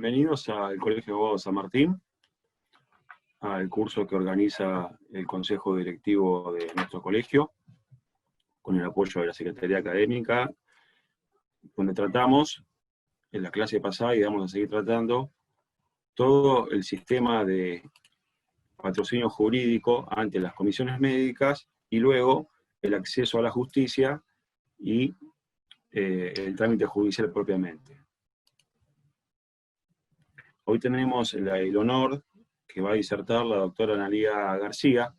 Bienvenidos al Colegio de Abogados San Martín, al curso que organiza el Consejo Directivo de nuestro colegio, con el apoyo de la Secretaría Académica, donde tratamos, en la clase pasada y vamos a seguir tratando, todo el sistema de patrocinio jurídico ante las comisiones médicas y luego el acceso a la justicia y el trámite judicial propiamente. Hoy tenemos el honor que va a disertar la doctora Analía García.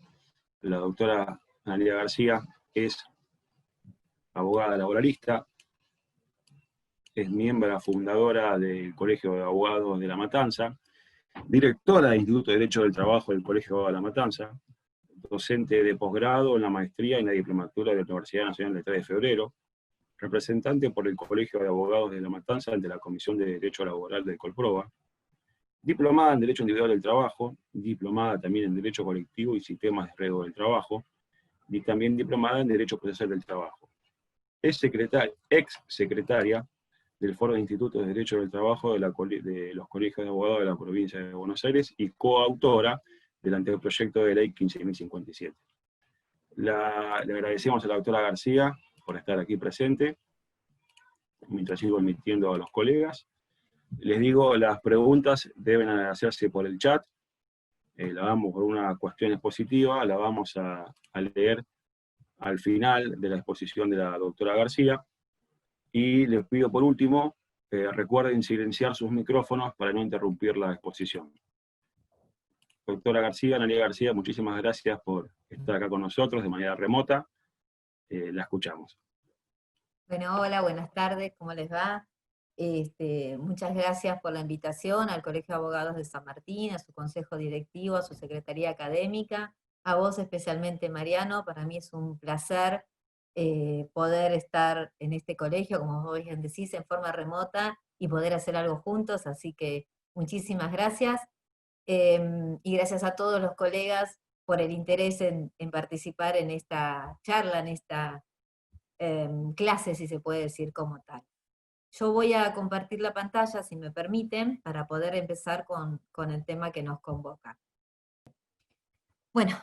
La doctora Analía García es abogada laboralista, es miembro fundadora del Colegio de Abogados de La Matanza, directora del Instituto de Derecho del Trabajo del Colegio de Abogados de La Matanza, docente de posgrado en la maestría y en la diplomatura de la Universidad Nacional del 3 de Febrero, representante por el Colegio de Abogados de La Matanza ante la Comisión de Derecho Laboral del Colproba, diplomada en Derecho Individual del Trabajo, diplomada también en Derecho Colectivo y Sistemas de Riesgo del Trabajo, y también diplomada en Derecho Procesal del Trabajo. Es ex secretaria del Foro de Institutos de Derecho del Trabajo de los Colegios de Abogados de la Provincia de Buenos Aires y coautora del anteproyecto de ley 15.057. Le agradecemos a la doctora García por estar aquí presente, mientras sigo admitiendo a los colegas. Les digo, las preguntas deben hacerse por el chat, la damos por una cuestión expositiva, la vamos a leer al final de la exposición de la doctora García, y les pido por último, recuerden silenciar sus micrófonos para no interrumpir la exposición. Doctora García, Analía García, muchísimas gracias por estar acá con nosotros de manera remota, la escuchamos. Bueno, hola, buenas tardes, ¿cómo les va? Muchas gracias por la invitación al Colegio de Abogados de San Martín, a su consejo directivo, a su secretaría académica, a vos especialmente, Mariano. Para mí es un placer poder estar en este colegio, como vos bien decís, en forma remota y poder hacer algo juntos, así que muchísimas gracias. Y gracias a todos los colegas por el interés en participar en esta charla, en esta clase, si se puede decir como tal. Yo voy a compartir la pantalla, si me permiten, para poder empezar con el tema que nos convoca. Bueno,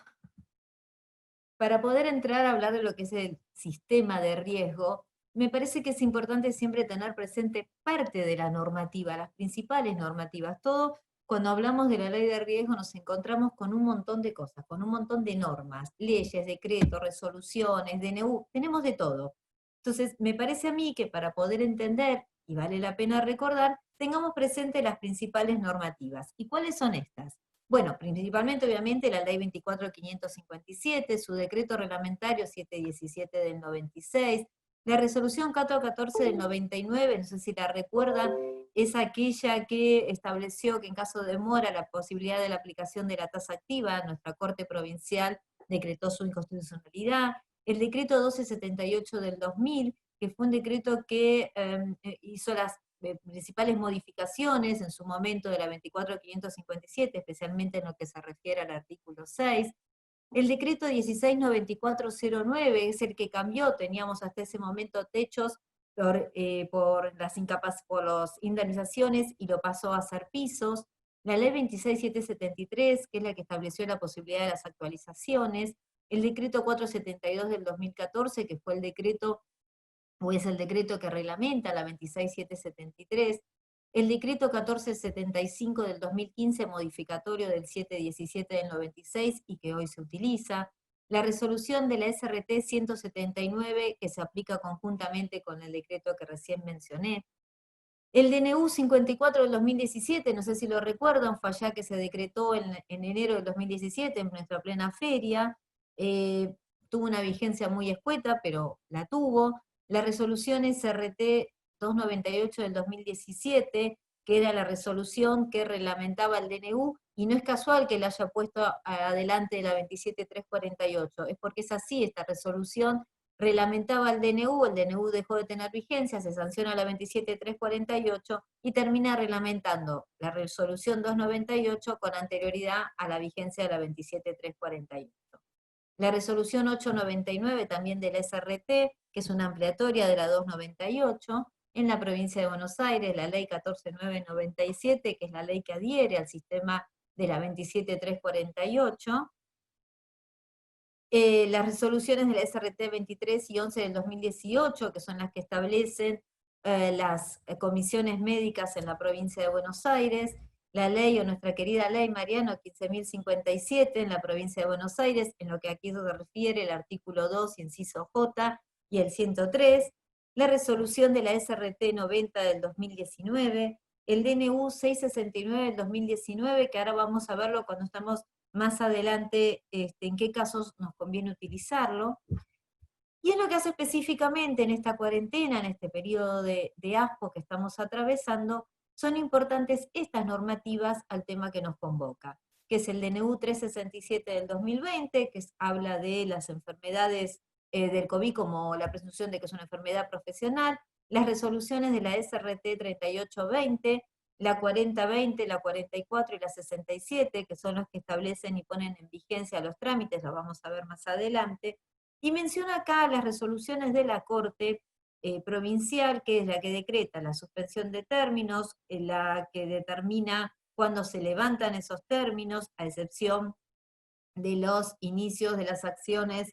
para poder entrar a hablar de lo que es el sistema de riesgo, me parece que es importante siempre tener presente parte de la normativa, las principales normativas. Todo, cuando hablamos de la ley de riesgo, nos encontramos con un montón de cosas, con un montón de normas, leyes, decretos, resoluciones, DNU, tenemos de todo. Entonces, me parece a mí que para poder entender, y vale la pena recordar, tengamos presente las principales normativas. ¿Y cuáles son estas? Bueno, principalmente, obviamente, la Ley 24.557, su decreto reglamentario 717 del 96, la resolución 414 del 99, no sé si la recuerdan, es aquella que estableció que en caso de demora la posibilidad de la aplicación de la tasa activa, nuestra Corte Provincial decretó su inconstitucionalidad, el decreto 1278 del 2000, que fue un decreto que hizo las principales modificaciones en su momento de la 24.557, especialmente en lo que se refiere al artículo 6. El decreto 169409 es el que cambió, teníamos hasta ese momento techos por las indemnizaciones y lo pasó a ser pisos. La ley 26.773, que es la que estableció la posibilidad de las actualizaciones. El decreto 472 del 2014, que fue el decreto o es el decreto que reglamenta la 26.773, el decreto 1475 del 2015, modificatorio del 717 del 96 y que hoy se utiliza, la resolución de la SRT 179 que se aplica conjuntamente con el decreto que recién mencioné, el DNU 54 del 2017, no sé si lo recuerdan, fue allá que se decretó en enero del 2017, en nuestra plena feria, tuvo una vigencia muy escueta, pero la tuvo. La resolución SRT 298 del 2017, que era la resolución que reglamentaba el DNU, y no es casual que la haya puesto adelante de la 27348, es porque es así esta resolución, reglamentaba el DNU dejó de tener vigencia, se sanciona la 27348 y termina reglamentando la resolución 298 con anterioridad a la vigencia de la 27348. La resolución 899 también de la SRT, que es una ampliatoria de la 298, en la provincia de Buenos Aires, la ley 14.997, que es la ley que adhiere al sistema de la 27.348, las resoluciones de la SRT 23 y 11 del 2018, que son las que establecen las comisiones médicas en la provincia de Buenos Aires, la ley, o nuestra querida ley Mariano 15.057 en la provincia de Buenos Aires, en lo que aquí se refiere el artículo 2, inciso J, y el 103, la resolución de la SRT 90 del 2019, el DNU 669 del 2019, que ahora vamos a verlo cuando estamos más adelante en qué casos nos conviene utilizarlo. Y es lo que hace específicamente en esta cuarentena, en este periodo de ASPO que estamos atravesando, son importantes estas normativas al tema que nos convoca, que es el DNU 367 del 2020, que habla de las enfermedades del COVID como la presunción de que es una enfermedad profesional, las resoluciones de la SRT 3820, la 4020, la 44 y la 67, que son los que establecen y ponen en vigencia los trámites, lo vamos a ver más adelante, y menciona acá las resoluciones de la Corte provincial, que es la que decreta la suspensión de términos, la que determina cuándo se levantan esos términos, a excepción de los inicios de las acciones,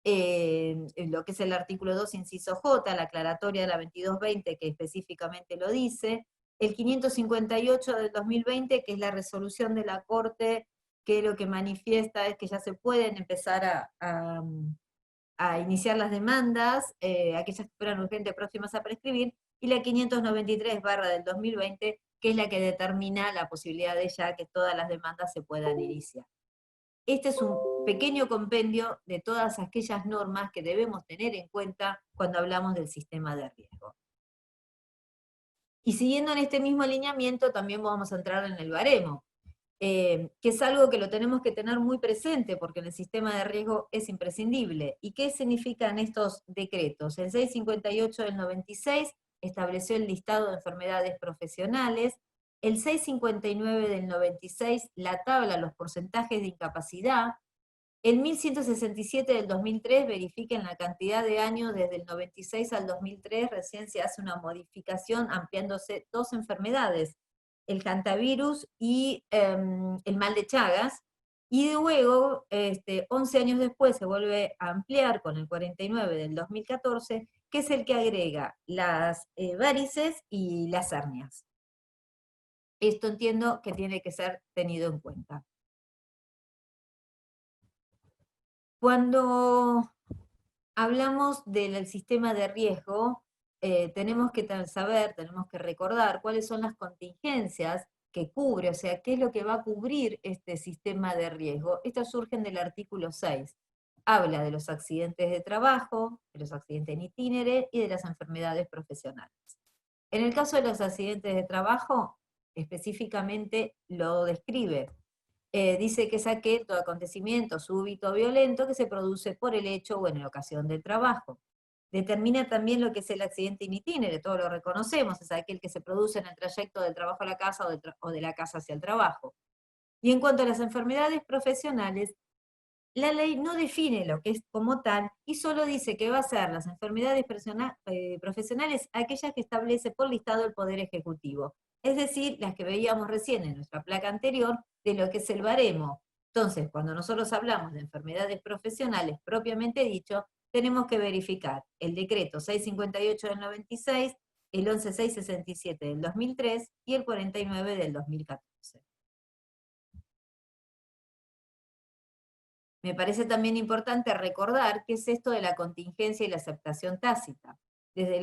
en lo que es el artículo 2, inciso J, la aclaratoria de la 2220, que específicamente lo dice, el 558 del 2020, que es la resolución de la Corte, que lo que manifiesta es que ya se pueden empezar a iniciar las demandas, aquellas que fueran urgentes próximas a prescribir, y la 593 del 2020, que es la que determina la posibilidad de ya que todas las demandas se puedan iniciar. Este es un pequeño compendio de todas aquellas normas que debemos tener en cuenta cuando hablamos del sistema de riesgo. Y siguiendo en este mismo alineamiento, también vamos a entrar en el baremo, que es algo que lo tenemos que tener muy presente porque en el sistema de riesgo es imprescindible. ¿Y qué significan estos decretos? El 658 del 96 estableció el listado de enfermedades profesionales, el 659 del 96 la tabla, los porcentajes de incapacidad, el 1167 del 2003 verifiquen la cantidad de años desde el 96 al 2003, recién se hace una modificación ampliándose dos enfermedades, el hantavirus y el mal de Chagas, y luego, 11 años después, se vuelve a ampliar con el 49 del 2014, que es el que agrega las varices y las hernias. Esto entiendo que tiene que ser tenido en cuenta. Cuando hablamos del sistema de riesgo, tenemos que saber, tenemos que recordar cuáles son las contingencias que cubre, o sea, qué es lo que va a cubrir este sistema de riesgo. Estas surgen del artículo 6. Habla de los accidentes de trabajo, de los accidentes en itinere y de las enfermedades profesionales. En el caso de los accidentes de trabajo, específicamente lo describe. Dice que es aquel todo acontecimiento súbito o violento que se produce por el hecho o en ocasión del trabajo. Determina también lo que es el accidente in itinere, todos lo reconocemos, es aquel que se produce en el trayecto del trabajo a la casa o de la casa hacia el trabajo. Y en cuanto a las enfermedades profesionales, la ley no define lo que es como tal y solo dice que va a ser las enfermedades profesionales aquellas que establece por listado el Poder Ejecutivo. Es decir, las que veíamos recién en nuestra placa anterior de lo que es el baremo. Entonces, cuando nosotros hablamos de enfermedades profesionales propiamente dicho, tenemos que verificar el decreto 658 del 96, el 11667 del 2003 y el 49 del 2014. Me parece también importante recordar qué es esto de la contingencia y la aceptación tácita. Desde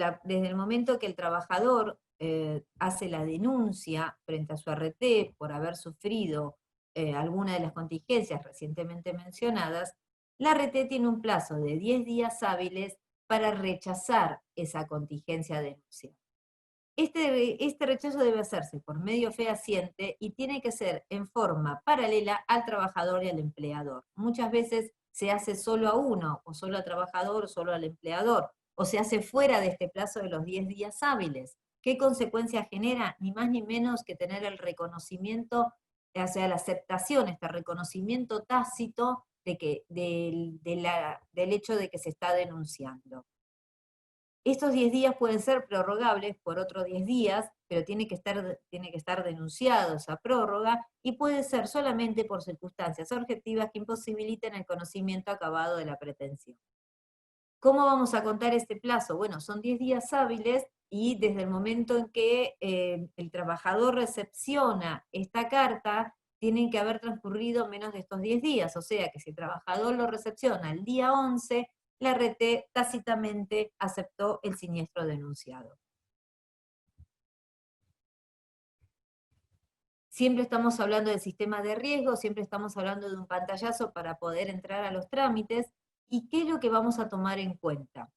el momento que el trabajador hace la denuncia frente a su RT por haber sufrido alguna de las contingencias recientemente mencionadas, la RT tiene un plazo de 10 días hábiles para rechazar esa contingencia denunciada. Este rechazo debe hacerse por medio fehaciente y tiene que ser en forma paralela al trabajador y al empleador. Muchas veces se hace solo a uno, o solo al trabajador, o solo al empleador, o se hace fuera de este plazo de los 10 días hábiles. ¿Qué consecuencia genera? Ni más ni menos que tener el reconocimiento, o sea, la aceptación, este reconocimiento tácito del hecho de que se está denunciando. Estos 10 días pueden ser prorrogables por otros 10 días, pero tiene que estar denunciado esa prórroga, y puede ser solamente por circunstancias objetivas que imposibiliten el conocimiento acabado de la pretensión. ¿Cómo vamos a contar este plazo? Bueno, son 10 días hábiles, y desde el momento en que el trabajador recepciona esta carta, tienen que haber transcurrido menos de estos 10 días, o sea que si el trabajador lo recepciona el día 11, la RT tácitamente aceptó el siniestro denunciado. Siempre estamos hablando del sistema de riesgo, siempre estamos hablando de un pantallazo para poder entrar a los trámites. ¿Y qué es lo que vamos a tomar en cuenta?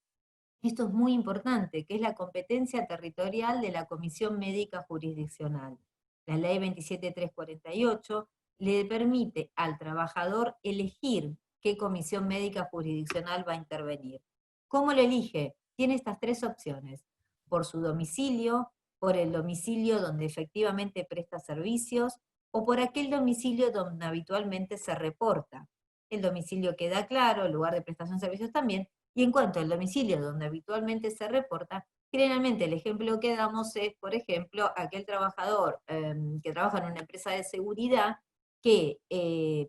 Esto es muy importante, que es la competencia territorial de la Comisión Médica Jurisdiccional. La Ley 27348 le permite al trabajador elegir qué comisión médica jurisdiccional va a intervenir. ¿Cómo lo elige? Tiene estas tres opciones: por su domicilio, por el domicilio donde efectivamente presta servicios, o por aquel domicilio donde habitualmente se reporta. El domicilio queda claro, el lugar de prestación de servicios también, y en cuanto al domicilio donde habitualmente se reporta, generalmente el ejemplo que damos es, por ejemplo, aquel trabajador que trabaja en una empresa de seguridad que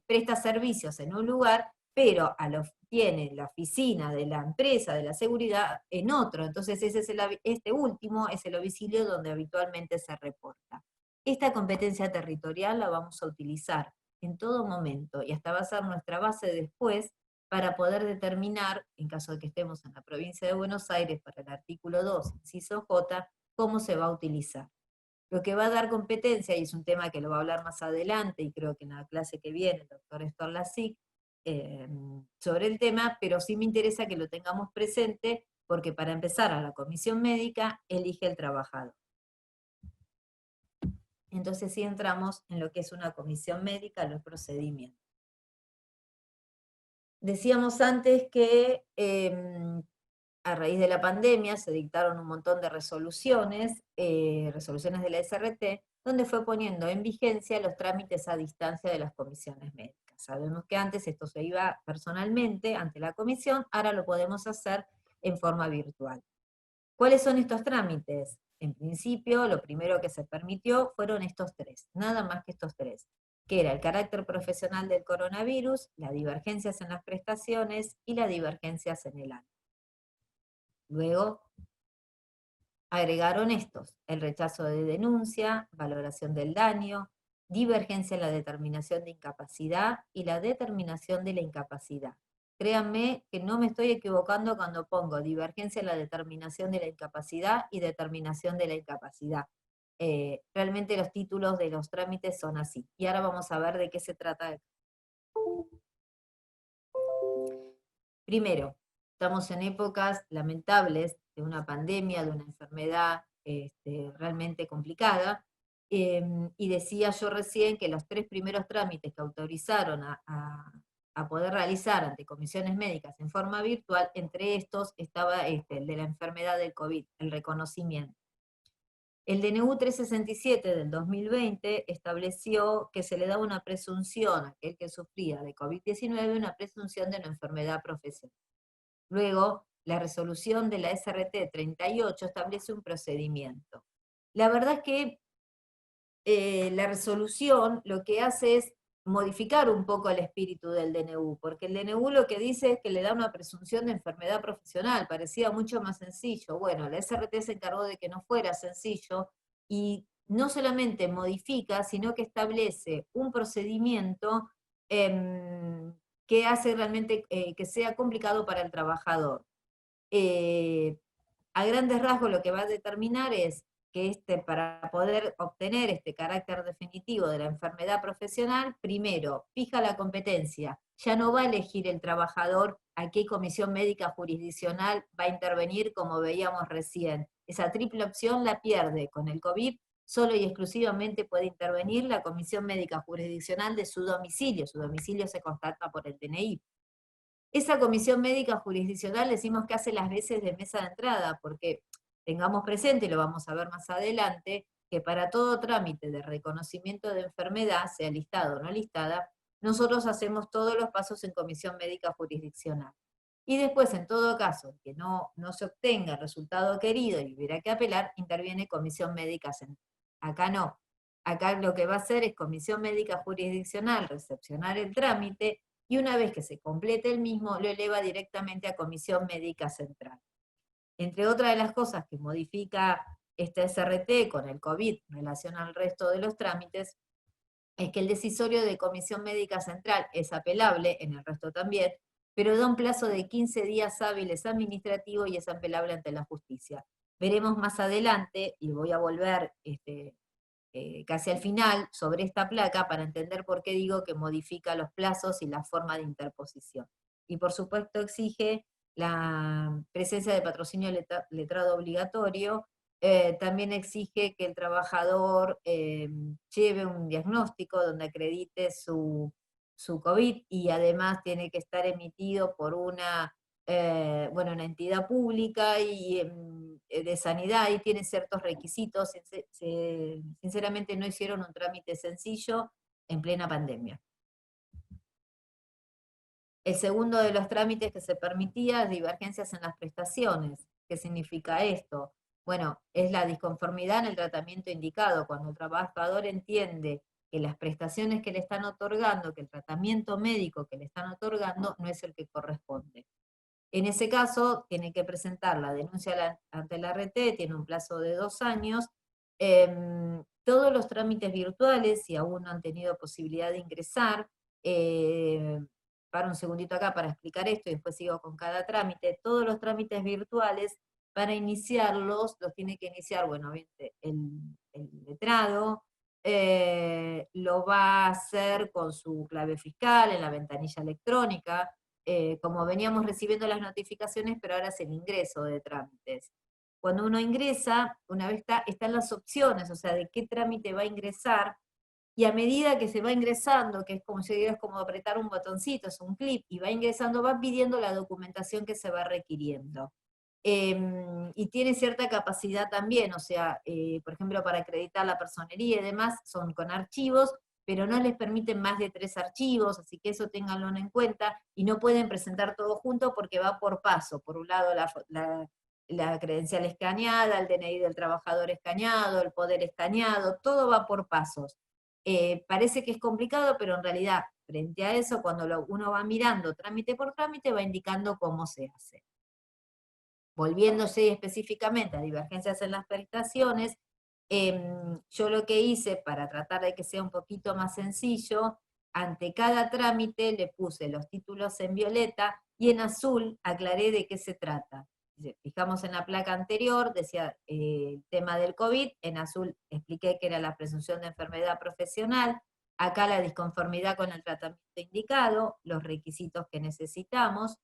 presta servicios en un lugar, pero tiene la oficina de la empresa de la seguridad en otro. Entonces este último es el domicilio donde habitualmente se reporta. Esta competencia territorial la vamos a utilizar en todo momento, y hasta va a ser nuestra base después para poder determinar, en caso de que estemos en la provincia de Buenos Aires, para el artículo 2, inciso J, cómo se va a utilizar. Lo que va a dar competencia, y es un tema que lo va a hablar más adelante, y creo que en la clase que viene el doctor Héctor Lassic, sobre el tema, pero sí me interesa que lo tengamos presente, porque para empezar a la comisión médica elige el trabajador. Entonces sí entramos en lo que es una comisión médica, los procedimientos. Decíamos antes que a raíz de la pandemia se dictaron un montón de resoluciones de la SRT, donde fue poniendo en vigencia los trámites a distancia de las comisiones médicas. Sabemos que antes esto se iba personalmente ante la comisión, ahora lo podemos hacer en forma virtual. ¿Cuáles son estos trámites? En principio, lo primero que se permitió fueron estos tres, nada más que estos tres, que era el carácter profesional del coronavirus, las divergencias en las prestaciones y las divergencias en el año. Luego agregaron estos: el rechazo de denuncia, valoración del daño, divergencia en la determinación de incapacidad y la determinación de la incapacidad. Créanme que no me estoy equivocando cuando pongo divergencia en la determinación de la incapacidad y determinación de la incapacidad. Realmente los títulos de los trámites son así. Y ahora vamos a ver de qué se trata. Primero, estamos en épocas lamentables de una pandemia, de una enfermedad realmente complicada, y decía yo recién que los tres primeros trámites que autorizaron a poder realizar ante comisiones médicas en forma virtual, entre estos estaba el de la enfermedad del COVID, el reconocimiento. El DNU 367 del 2020 estableció que se le daba una presunción a aquel que sufría de COVID-19, una presunción de una enfermedad profesional. Luego, la resolución de la SRT 38 establece un procedimiento. La verdad es que la resolución lo que hace es modificar un poco el espíritu del DNU, porque el DNU lo que dice es que le da una presunción de enfermedad profesional, parecía mucho más sencillo. Bueno, la SRT se encargó de que no fuera sencillo, y no solamente modifica, sino que establece un procedimiento que hace realmente que sea complicado para el trabajador. A grandes rasgos lo que va a determinar es que para poder obtener este carácter definitivo de la enfermedad profesional, primero, fija la competencia. Ya no va a elegir el trabajador a qué comisión médica jurisdiccional va a intervenir, como veíamos recién. Esa triple opción la pierde. Con el COVID solo y exclusivamente puede intervenir la comisión médica jurisdiccional de su domicilio. Su domicilio se constata por el DNI. Esa comisión médica jurisdiccional decimos que hace las veces de mesa de entrada, porque tengamos presente, y lo vamos a ver más adelante, que para todo trámite de reconocimiento de enfermedad, sea listada o no listada, nosotros hacemos todos los pasos en comisión médica jurisdiccional. Y después, en todo caso, que no se obtenga el resultado querido y hubiera que apelar, interviene Comisión Médica Central. Acá no. Acá lo que va a hacer es Comisión Médica Jurisdiccional recepcionar el trámite y una vez que se complete el mismo, lo eleva directamente a Comisión Médica Central. Entre otras de las cosas que modifica este SRT con el COVID en relación al resto de los trámites, es que el decisorio de Comisión Médica Central es apelable, en el resto también, pero da un plazo de 15 días hábiles administrativos y es apelable ante la justicia. Veremos más adelante, y voy a volver casi al final, sobre esta placa para entender por qué digo que modifica los plazos y la forma de interposición. Y por supuesto exige la presencia de patrocinio letrado obligatorio, también exige que el trabajador lleve un diagnóstico donde acredite su COVID y además tiene que estar emitido por una entidad pública y de sanidad, y tiene ciertos requisitos. Sinceramente no hicieron un trámite sencillo en plena pandemia. El segundo de los trámites que se permitía es divergencias en las prestaciones. ¿Qué significa esto? Bueno, es la disconformidad en el tratamiento indicado. Cuando el trabajador entiende que las prestaciones que le están otorgando, que el tratamiento médico que le están otorgando no es el que corresponde. En ese caso, tiene que presentar la denuncia ante la RT, tiene un plazo de 2 años. Todos los trámites virtuales, si aún no han tenido posibilidad de ingresar, paro un segundito acá para explicar esto y después sigo con cada trámite. Todos los trámites virtuales, para iniciarlos, los tiene que iniciar, bueno, el letrado, lo va a hacer con su clave fiscal en la ventanilla electrónica, como veníamos recibiendo las notificaciones, pero ahora es el ingreso de trámites. Cuando uno ingresa, una vez están las opciones, o sea, de qué trámite va a ingresar, y a medida que se va ingresando, que es como si es como apretar un botoncito, es un clip, y va ingresando, va pidiendo la documentación que se va requiriendo. Y tiene cierta capacidad también, o sea, por ejemplo, para acreditar la personería y demás, son con archivos, pero no les permiten más de 3 archivos, así que eso ténganlo en cuenta, y no pueden presentar todo junto porque va por paso. Por un lado la credencial escaneada, el DNI del trabajador escaneado, el poder escaneado, todo va por pasos. Parece que es complicado, pero en realidad, frente a eso, cuando uno va mirando trámite por trámite, va indicando cómo se hace. Volviéndose específicamente a divergencias en las prestaciones, yo lo que hice para tratar de que sea un poquito más sencillo, ante cada trámite le puse los títulos en violeta y en azul aclaré de qué se trata. Fijamos en la placa anterior, decía el tema del COVID, en azul expliqué que era la presunción de enfermedad profesional, acá la disconformidad con el tratamiento indicado, los requisitos que necesitamos,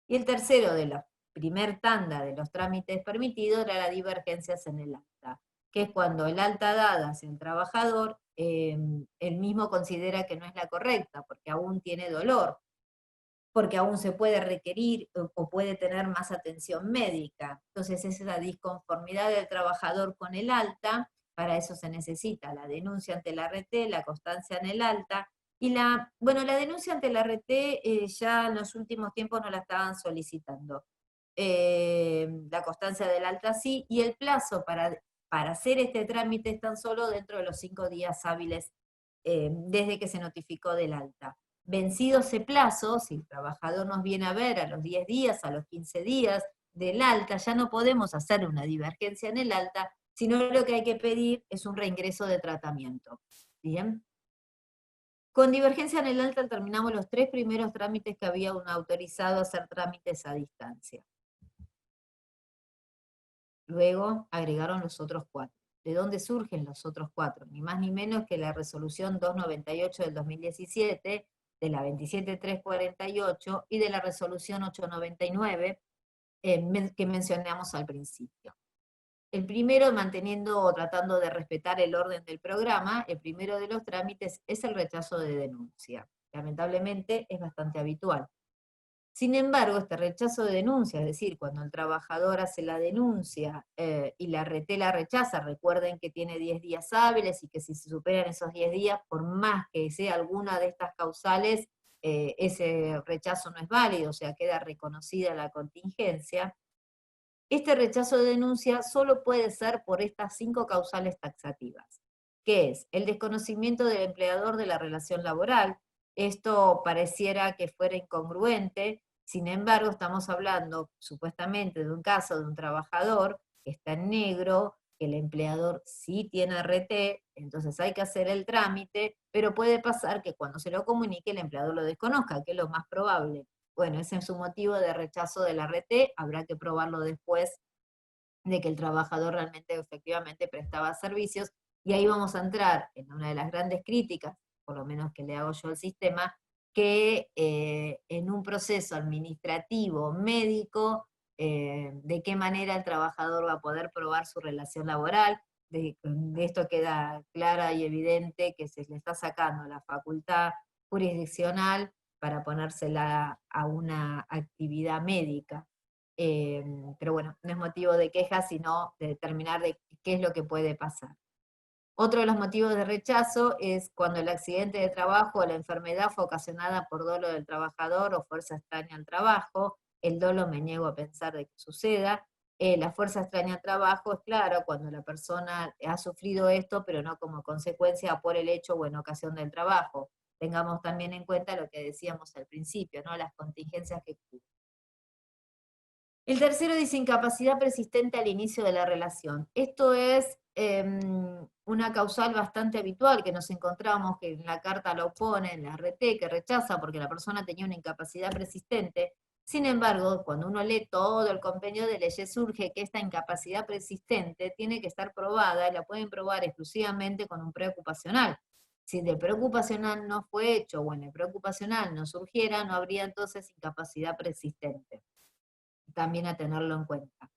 y el tercero de la primer tanda de los trámites permitidos era las divergencias en el acta, que es cuando el alta dada hacia el trabajador, él mismo considera que no es la correcta, porque aún tiene dolor, porque aún se puede requerir o puede tener más atención médica. Entonces es esa disconformidad del trabajador con el alta, para eso se necesita la denuncia ante la RT, la constancia en el alta, y la denuncia ante la RT ya en los últimos tiempos no la estaban solicitando. La constancia del alta sí, y el plazo para hacer este trámite es tan solo dentro de los 5 días hábiles desde que se notificó del alta. Vencido ese plazo, si el trabajador nos viene a ver a los 10 días, a los 15 días del alta, ya no podemos hacer una divergencia en el alta, sino lo que hay que pedir es un reingreso de tratamiento. ¿Bien? Con divergencia en el alta terminamos los 3 primeros trámites que había uno autorizado a hacer trámites a distancia. Luego agregaron los otros 4. ¿De dónde surgen los otros 4? Ni más ni menos que la resolución 298 del 2017, de la 27348 y de la resolución 899 que mencionamos al principio. El primero, manteniendo o tratando de respetar el orden del programa, el primero de los trámites es el rechazo de denuncia. Lamentablemente es bastante habitual. Sin embargo, este rechazo de denuncia, es decir, cuando el trabajador hace la denuncia y la RT la rechaza, recuerden que tiene 10 días hábiles y que si se superan esos 10 días, por más que sea alguna de estas causales, ese rechazo no es válido, o sea, queda reconocida la contingencia. Este rechazo de denuncia solo puede ser por estas 5 causales taxativas, que es el desconocimiento del empleador de la relación laboral. Esto pareciera que fuera incongruente, sin embargo estamos hablando supuestamente de un caso de un trabajador que está en negro, que el empleador sí tiene RT, entonces hay que hacer el trámite, pero puede pasar que cuando se lo comunique el empleador lo desconozca, que es lo más probable. Bueno, ese es su motivo de rechazo del RT, habrá que probarlo después de que el trabajador realmente efectivamente prestaba servicios, y ahí vamos a entrar en una de las grandes críticas, por lo menos que le hago yo al sistema, que en un proceso administrativo, médico, de qué manera el trabajador va a poder probar su relación laboral. De esto queda clara y evidente que se le está sacando la facultad jurisdiccional para ponérsela a una actividad médica. Pero bueno, no es motivo de queja, sino de determinar de qué es lo que puede pasar. Otro de los motivos de rechazo es cuando el accidente de trabajo o la enfermedad fue ocasionada por dolo del trabajador o fuerza extraña al trabajo. El dolo me niego a pensar de que suceda. La fuerza extraña al trabajo es claro, cuando la persona ha sufrido esto, pero no como consecuencia por el hecho o en ocasión del trabajo. Tengamos también en cuenta lo que decíamos al principio, ¿no? Las contingencias que ocurren. El tercero dice incapacidad persistente al inicio de la relación. Esto es una causal bastante habitual que nos encontramos, que en la carta lo pone, en la RT, que rechaza porque la persona tenía una incapacidad persistente. Sin embargo, cuando uno lee todo el compendio de leyes, surge que esta incapacidad persistente tiene que estar probada, y la pueden probar exclusivamente con un preocupacional. Si del preocupacional no fue hecho, o en el preocupacional no surgiera, no habría entonces incapacidad persistente. También a tenerlo en cuenta.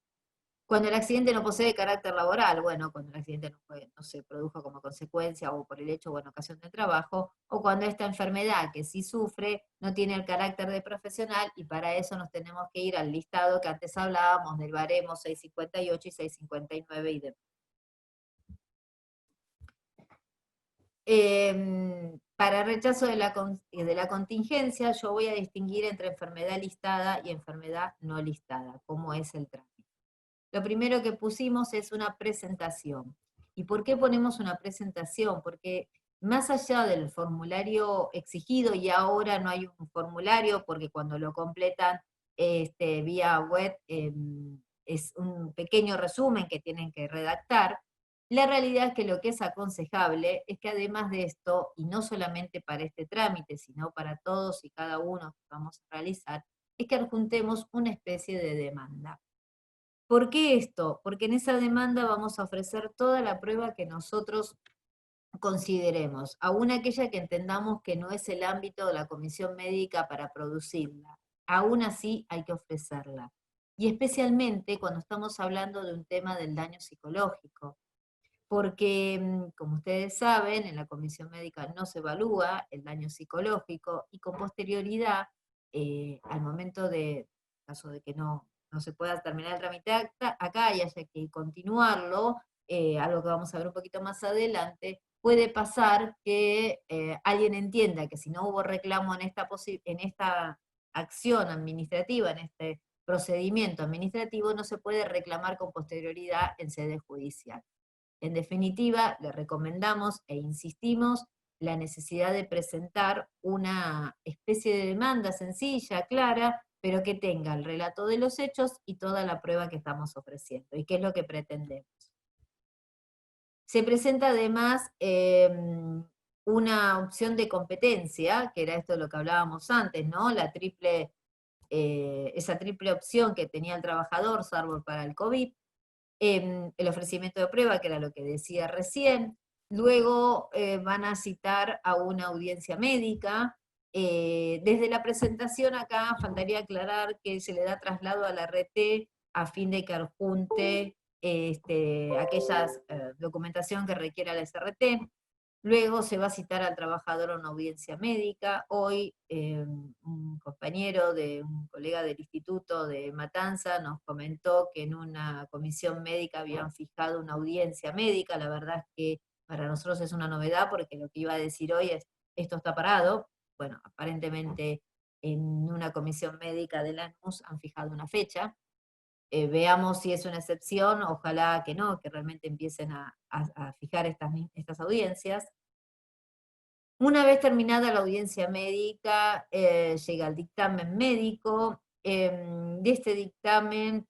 Cuando el accidente no posee carácter laboral, bueno, cuando el accidente no se produjo como consecuencia o por el hecho o en ocasión del trabajo, o cuando esta enfermedad que sí sufre no tiene el carácter de profesional, y para eso nos tenemos que ir al listado que antes hablábamos del baremo 658 y 659 y demás. Para rechazo de la contingencia, yo voy a distinguir entre enfermedad listada y enfermedad no listada, cómo es el trámite. Lo primero que pusimos es una presentación. ¿Y por qué ponemos una presentación? Porque más allá del formulario exigido, y ahora no hay un formulario, porque cuando lo completan vía web es un pequeño resumen que tienen que redactar, la realidad es que lo que es aconsejable es que además de esto, y no solamente para este trámite, sino para todos y cada uno que vamos a realizar, es que adjuntemos una especie de demanda. ¿Por qué esto? Porque en esa demanda vamos a ofrecer toda la prueba que nosotros consideremos, aún aquella que entendamos que no es el ámbito de la comisión médica para producirla. Aún así hay que ofrecerla. Y especialmente cuando estamos hablando de un tema del daño psicológico. Porque, como ustedes saben, en la comisión médica no se evalúa el daño psicológico, y con posterioridad, al momento de, en caso de que no se pueda terminar el trámite acá y haya que continuarlo, algo que vamos a ver un poquito más adelante, puede pasar que alguien entienda que si no hubo reclamo en esta acción administrativa, en este procedimiento administrativo, no se puede reclamar con posterioridad en sede judicial. En definitiva, le recomendamos e insistimos la necesidad de presentar una especie de demanda sencilla, clara, pero que tenga el relato de los hechos y toda la prueba que estamos ofreciendo, y qué es lo que pretendemos. Se presenta además una opción de competencia, que era esto de lo que hablábamos antes, ¿no? Esa triple opción que tenía el trabajador, salvo para el COVID, el ofrecimiento de prueba, que era lo que decía recién. Luego van a citar a una audiencia médica. Desde la presentación acá faltaría aclarar que se le da traslado a la RT a fin de que adjunte aquella documentación que requiera la SRT. Luego se va a citar al trabajador a una audiencia médica. Hoy un compañero un colega del Instituto de Matanza nos comentó que en una comisión médica habían fijado una audiencia médica. La verdad es que para nosotros es una novedad, porque lo que iba a decir hoy es, esto está parado, bueno, aparentemente en una comisión médica de Lanús han fijado una fecha. Veamos si es una excepción, ojalá que no, que realmente empiecen a fijar estas audiencias. Una vez terminada la audiencia médica, llega el dictamen médico. De este dictamen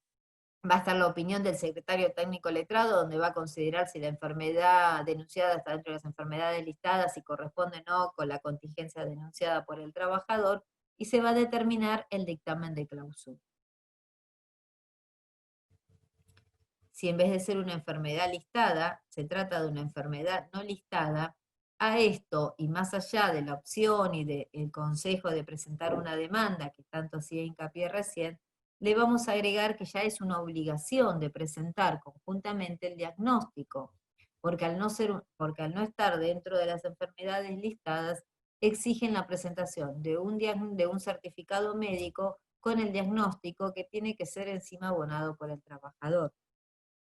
va a estar la opinión del secretario técnico letrado, donde va a considerar si la enfermedad denunciada está dentro de las enfermedades listadas, si corresponde o no con la contingencia denunciada por el trabajador, y se va a determinar el dictamen de clausura. Si en vez de ser una enfermedad listada, se trata de una enfermedad no listada, a esto, y más allá de la opción y del consejo de presentar una demanda, que tanto hacía hincapié recién, le vamos a agregar que ya es una obligación de presentar conjuntamente el diagnóstico, porque porque al no estar dentro de las enfermedades listadas, exigen la presentación de un certificado médico con el diagnóstico que tiene que ser encima abonado por el trabajador.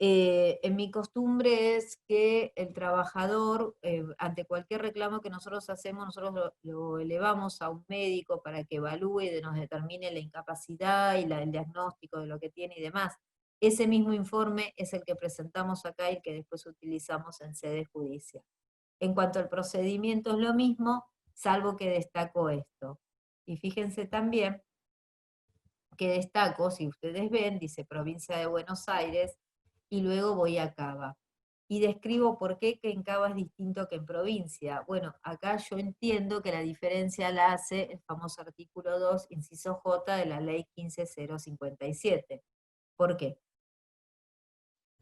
En mi costumbre es que el trabajador, ante cualquier reclamo que nosotros hacemos, nosotros lo elevamos a un médico para que evalúe y nos determine la incapacidad y el diagnóstico de lo que tiene y demás. Ese mismo informe es el que presentamos acá y que después utilizamos en sede judicial. En cuanto al procedimiento es lo mismo, salvo que destaco esto. Y fíjense también que destaco, si ustedes ven, dice Provincia de Buenos Aires, y luego voy a Cava. Y describo por qué que en Cava es distinto que en provincia. Bueno, acá yo entiendo que la diferencia la hace el famoso artículo 2, inciso J de la ley 15057. ¿Por qué?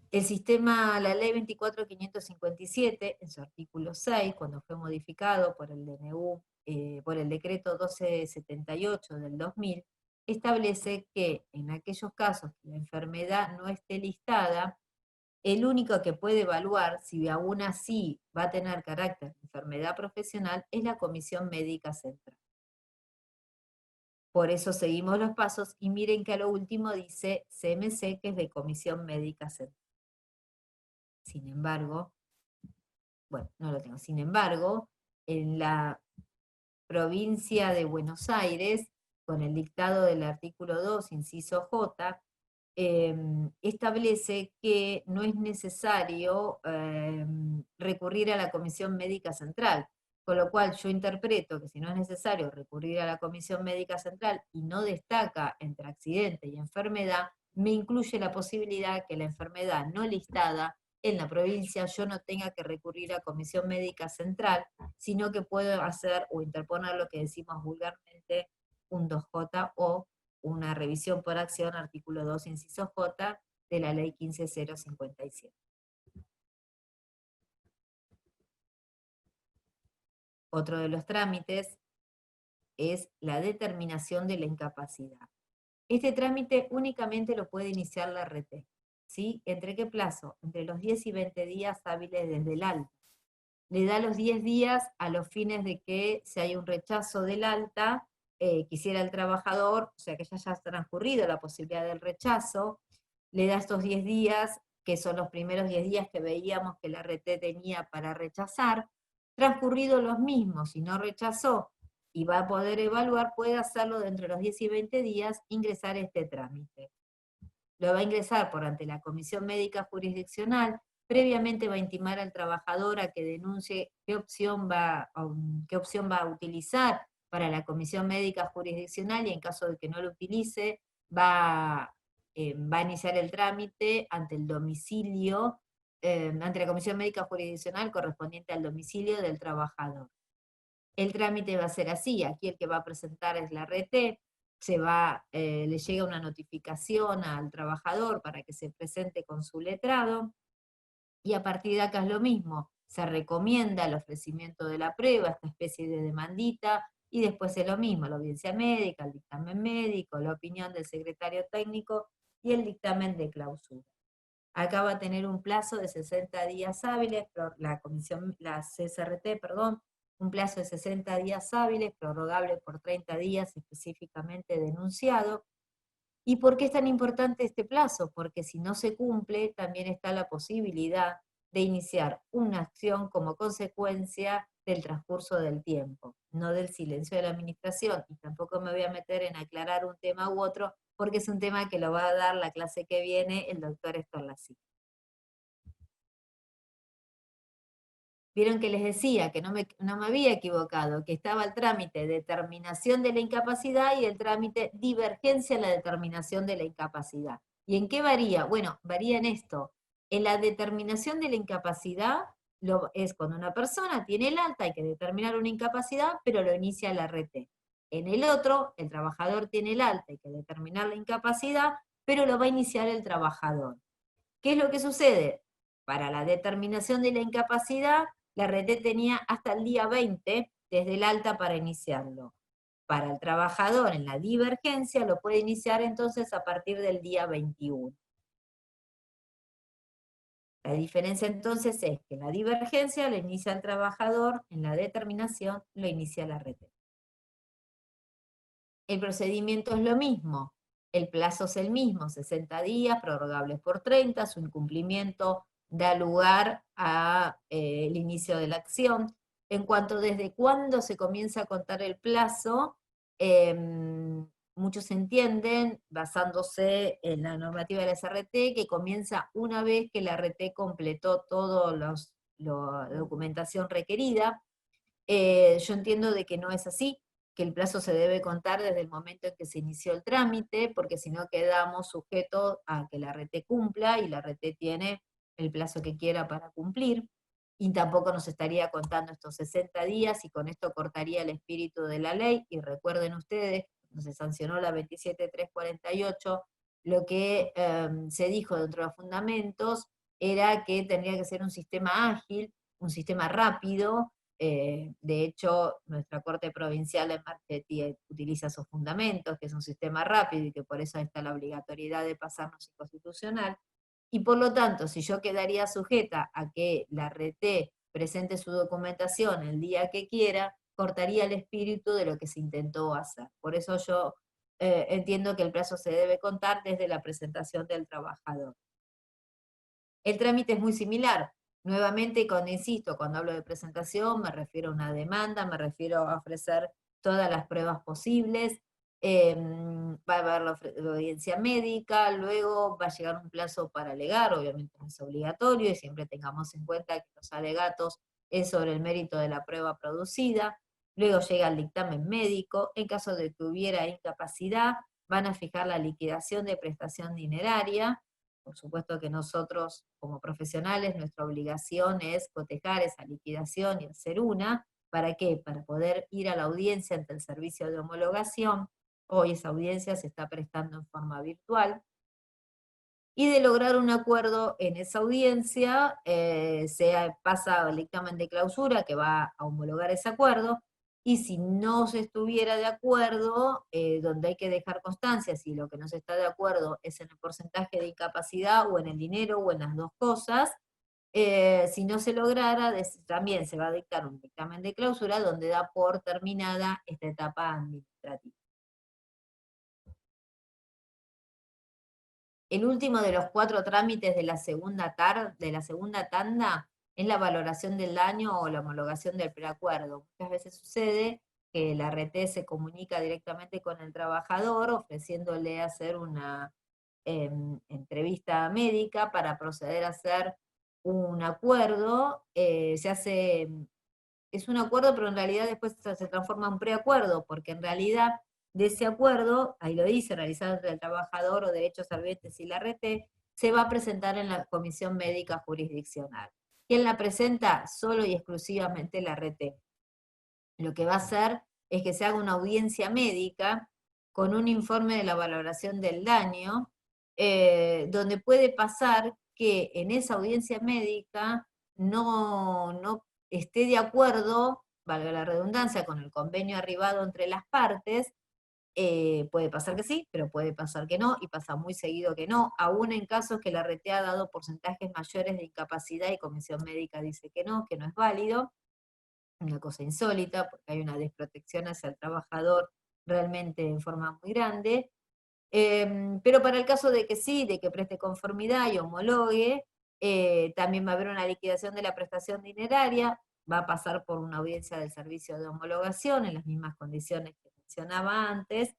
El sistema, la ley 24.557, en su artículo 6, cuando fue modificado por el DNU, por el decreto 1278 del 2000, establece que en aquellos casos que la enfermedad no esté listada, el único que puede evaluar si aún así va a tener carácter de enfermedad profesional es la Comisión Médica Central. Por eso seguimos los pasos y miren que a lo último dice CMC, que es de Comisión Médica Central. Sin embargo, bueno, no lo tengo, sin embargo, en la provincia de Buenos Aires, con el dictado del artículo 2, inciso J, establece que no es necesario recurrir a la Comisión Médica Central, con lo cual yo interpreto que si no es necesario recurrir a la Comisión Médica Central y no destaca entre accidente y enfermedad, me incluye la posibilidad que la enfermedad no listada en la provincia yo no tenga que recurrir a Comisión Médica Central, sino que puedo hacer o interponer lo que decimos vulgarmente un 2J o una revisión por acción, artículo 2, inciso J, de la ley 15057. Otro de los trámites es la determinación de la incapacidad. Este trámite únicamente lo puede iniciar la RT. ¿Sí? ¿Entre qué plazo? Entre los 10 y 20 días hábiles desde el alta. Le da los 10 días a los fines de que si hay un rechazo del alta, quisiera el trabajador, o sea que ya ha transcurrido la posibilidad del rechazo, le da estos 10 días, que son los primeros 10 días que veíamos que la RT tenía para rechazar, transcurridos los mismos, si no rechazó y va a poder evaluar, puede hacerlo dentro de los 10 y 20 días, ingresar este trámite. Lo va a ingresar por ante la Comisión Médica Jurisdiccional, previamente va a intimar al trabajador a que denuncie qué opción va a utilizar para la Comisión Médica Jurisdiccional y en caso de que no lo utilice, va a iniciar el trámite ante el domicilio, ante la Comisión Médica Jurisdiccional correspondiente al domicilio del trabajador. El trámite va a ser así, aquí el que va a presentar es la RT, le llega una notificación al trabajador para que se presente con su letrado, y a partir de acá es lo mismo, se recomienda el ofrecimiento de la prueba, esta especie de demandita, y después es lo mismo, la audiencia médica, el dictamen médico, la opinión del secretario técnico y el dictamen de clausura. Acá va a tener un plazo de 60 días hábiles, la CSRT, perdón, un plazo de 60 días hábiles, prorrogable por 30 días específicamente denunciado. ¿Y por qué es tan importante este plazo? Porque si no se cumple, también está la posibilidad de iniciar una acción como consecuencia del transcurso del tiempo, no del silencio de la administración, y tampoco me voy a meter en aclarar un tema u otro, porque es un tema que lo va a dar la clase que viene el doctor Estorlací. Vieron que les decía que no me había equivocado, que estaba el trámite de determinación de la incapacidad y el trámite divergencia en la determinación de la incapacidad. ¿Y en qué varía? Bueno, varía en esto. En la determinación de la incapacidad es cuando una persona tiene el alta, hay que determinar una incapacidad, pero lo inicia la RT. En el otro, el trabajador tiene el alta, hay que determinar la incapacidad, pero lo va a iniciar el trabajador. ¿Qué es lo que sucede? Para la determinación de la incapacidad, la RT tenía hasta el día 20 desde el alta para iniciarlo. Para el trabajador en la divergencia lo puede iniciar entonces a partir del día 21. La diferencia entonces es que en la divergencia lo inicia el trabajador, en la determinación lo inicia la RT. El procedimiento es lo mismo, el plazo es el mismo, 60 días, prorrogables por 30, su incumplimiento da lugar al inicio de la acción. En cuanto desde cuándo se comienza a contar el plazo, muchos entienden, basándose en la normativa de la SRT, que comienza una vez que la RT completó toda la documentación requerida. Yo entiendo de que no es así, que el plazo se debe contar desde el momento en que se inició el trámite, porque si no quedamos sujetos a que la RT cumpla, y la RT tiene el plazo que quiera para cumplir, y tampoco nos estaría contando estos 60 días, y con esto cortaría el espíritu de la ley. Y recuerden ustedes, cuando se sancionó la 27348, lo que se dijo dentro de los fundamentos era que tendría que ser un sistema ágil, un sistema rápido. De hecho, nuestra Corte Provincial en Marchetti utiliza esos fundamentos, que es un sistema rápido y que por eso está la obligatoriedad de pasarnos inconstitucional. Y por lo tanto, si yo quedaría sujeta a que la RT presente su documentación el día que quiera, cortaría el espíritu de lo que se intentó hacer. Por eso yo entiendo que el plazo se debe contar desde la presentación del trabajador. El trámite es muy similar. Nuevamente, insisto, cuando hablo de presentación, me refiero a una demanda, me refiero a ofrecer todas las pruebas posibles, va a haber la audiencia médica, luego va a llegar un plazo para alegar, obviamente no es obligatorio, y siempre tengamos en cuenta que los alegatos es sobre el mérito de la prueba producida. Luego llega el dictamen médico. En caso de que hubiera incapacidad, van a fijar la liquidación de prestación dineraria. Por supuesto que nosotros, como profesionales, nuestra obligación es cotejar esa liquidación y hacer una. ¿Para qué? Para poder ir a la audiencia ante el servicio de homologación. Hoy esa audiencia se está prestando en forma virtual. Y de lograr un acuerdo en esa audiencia, se pasa al dictamen de clausura que va a homologar ese acuerdo. Y si no se estuviera de acuerdo, donde hay que dejar constancia si lo que no se está de acuerdo es en el porcentaje de incapacidad o en el dinero o en las dos cosas, si no se lograra, también se va a dictar un dictamen de clausura donde da por terminada esta etapa administrativa. El último de los 4 trámites de la segunda tanda es la valoración del daño o la homologación del preacuerdo. Muchas veces sucede que la RT se comunica directamente con el trabajador ofreciéndole hacer una entrevista médica para proceder a hacer un acuerdo. Es un acuerdo, pero en realidad después se transforma en un preacuerdo, porque en realidad de ese acuerdo, ahí lo dice, realizado entre el trabajador o derechos servientes y la RT, se va a presentar en la Comisión Médica Jurisdiccional. ¿Quién la presenta? Solo y exclusivamente la RT. Lo que va a hacer es que se haga una audiencia médica con un informe de la valoración del daño, donde puede pasar que en esa audiencia médica no esté de acuerdo, valga la redundancia, con el convenio arribado entre las partes. Puede pasar que sí, pero puede pasar que no, y pasa muy seguido que no, aún en casos que la RT ha dado porcentajes mayores de incapacidad y Comisión Médica dice que no es válido. Una cosa insólita, porque hay una desprotección hacia el trabajador realmente en forma muy grande. Pero para el caso de que sí, de que preste conformidad y homologue, también va a haber una liquidación de la prestación dineraria. va a pasar por una audiencia del servicio de homologación en las mismas condiciones que mencionaba antes,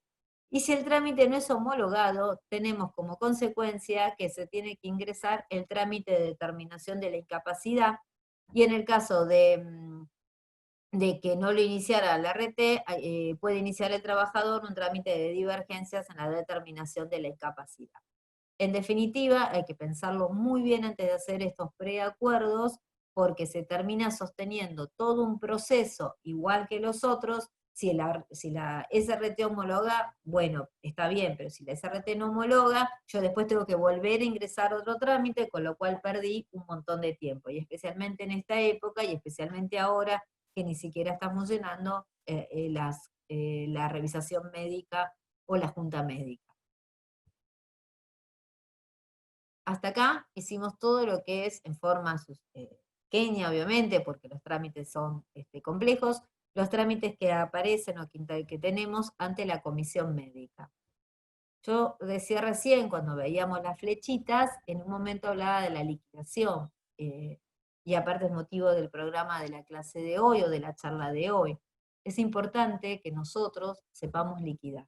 y si el trámite no es homologado, tenemos como consecuencia que se tiene que ingresar el trámite de determinación de la incapacidad, y en el caso de que no lo iniciara la RT, puede iniciar el trabajador un trámite de divergencias en la determinación de la incapacidad. En definitiva, hay que pensarlo muy bien antes de hacer estos preacuerdos, porque se termina sosteniendo todo un proceso igual que los otros. Si la SRT homologa, bueno, está bien, pero si la SRT no homologa, yo después tengo que volver a ingresar otro trámite, con lo cual perdí un montón de tiempo. Y especialmente en esta época, y especialmente ahora, que ni siquiera está funcionando la revisación médica o la junta médica. Hasta acá hicimos todo lo que es en forma pequeña, obviamente, porque los trámites son complejos, los trámites que aparecen o que tenemos ante la comisión médica. Yo decía recién, cuando veíamos las flechitas, en un momento hablaba de la liquidación, y aparte es motivo del programa de la clase de hoy o de la charla de hoy. Es importante que nosotros sepamos liquidar.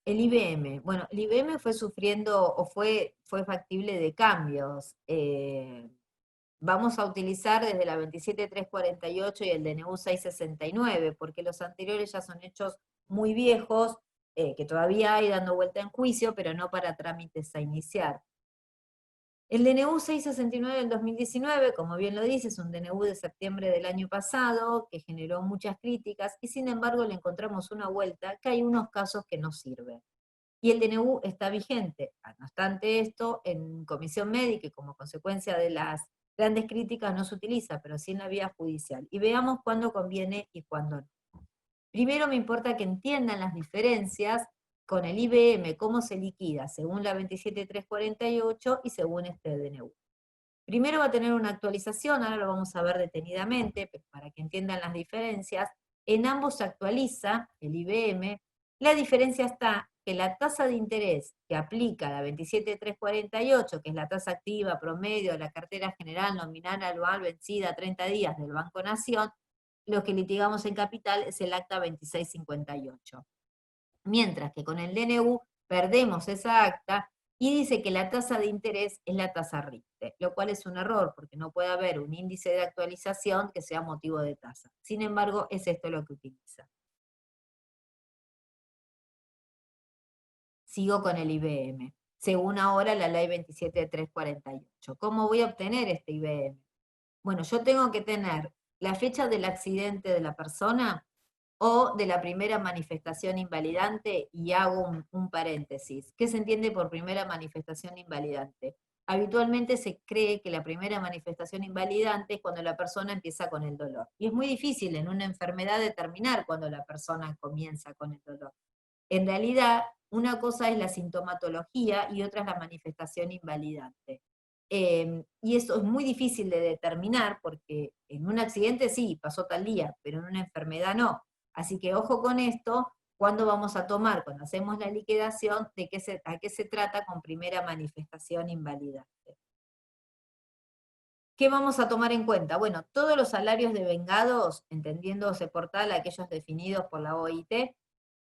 El IBM, bueno, el IBM fue sufriendo o fue factible de cambios. Vamos a utilizar desde la 27348 y el DNU 669, porque los anteriores ya son hechos muy viejos, que todavía hay dando vuelta en juicio, pero no para trámites a iniciar. El DNU 669 del 2019, como bien lo dice, es un DNU de septiembre del año pasado, que generó muchas críticas, y sin embargo le encontramos una vuelta, que hay unos casos que no sirven. Y el DNU está vigente. No obstante esto, en comisión médica y como consecuencia de las grandes críticas no se utiliza, pero sí en la vía judicial. Y veamos cuándo conviene y cuándo no. Primero me importa que entiendan las diferencias con el IBM, cómo se liquida según la 27348 y según este DNU. Primero va a tener una actualización, ahora lo vamos a ver detenidamente, pero para que entiendan las diferencias. En ambos se actualiza el IBM. La diferencia está que la tasa de interés que aplica la 27348, que es la tasa activa promedio de la cartera general nominal anual vencida a 30 días del Banco Nación, lo que litigamos en capital es el acta 2658. Mientras que con el DNU perdemos esa acta y dice que la tasa de interés es la tasa RIPTE, lo cual es un error, porque no puede haber un índice de actualización que sea motivo de tasa. Sin embargo, es esto lo que utiliza. Sigo con el IBM, según ahora la ley 27348. ¿Cómo voy a obtener este IBM? Bueno, yo tengo que tener la fecha del accidente de la persona o de la primera manifestación invalidante, y hago un paréntesis. ¿Qué se entiende por primera manifestación invalidante? Habitualmente se cree que la primera manifestación invalidante es cuando la persona empieza con el dolor. Y es muy difícil en una enfermedad determinar cuando la persona comienza con el dolor. En realidad, una cosa es la sintomatología y otra es la manifestación invalidante. Y eso es muy difícil de determinar porque en un accidente sí, pasó tal día, pero en una enfermedad no. Así que ojo con esto, cuando vamos a tomar, cuando hacemos la liquidación, a qué se trata con primera manifestación invalidante. ¿Qué vamos a tomar en cuenta? Bueno, todos los salarios devengados, entendiéndose por tal aquellos definidos por la OIT,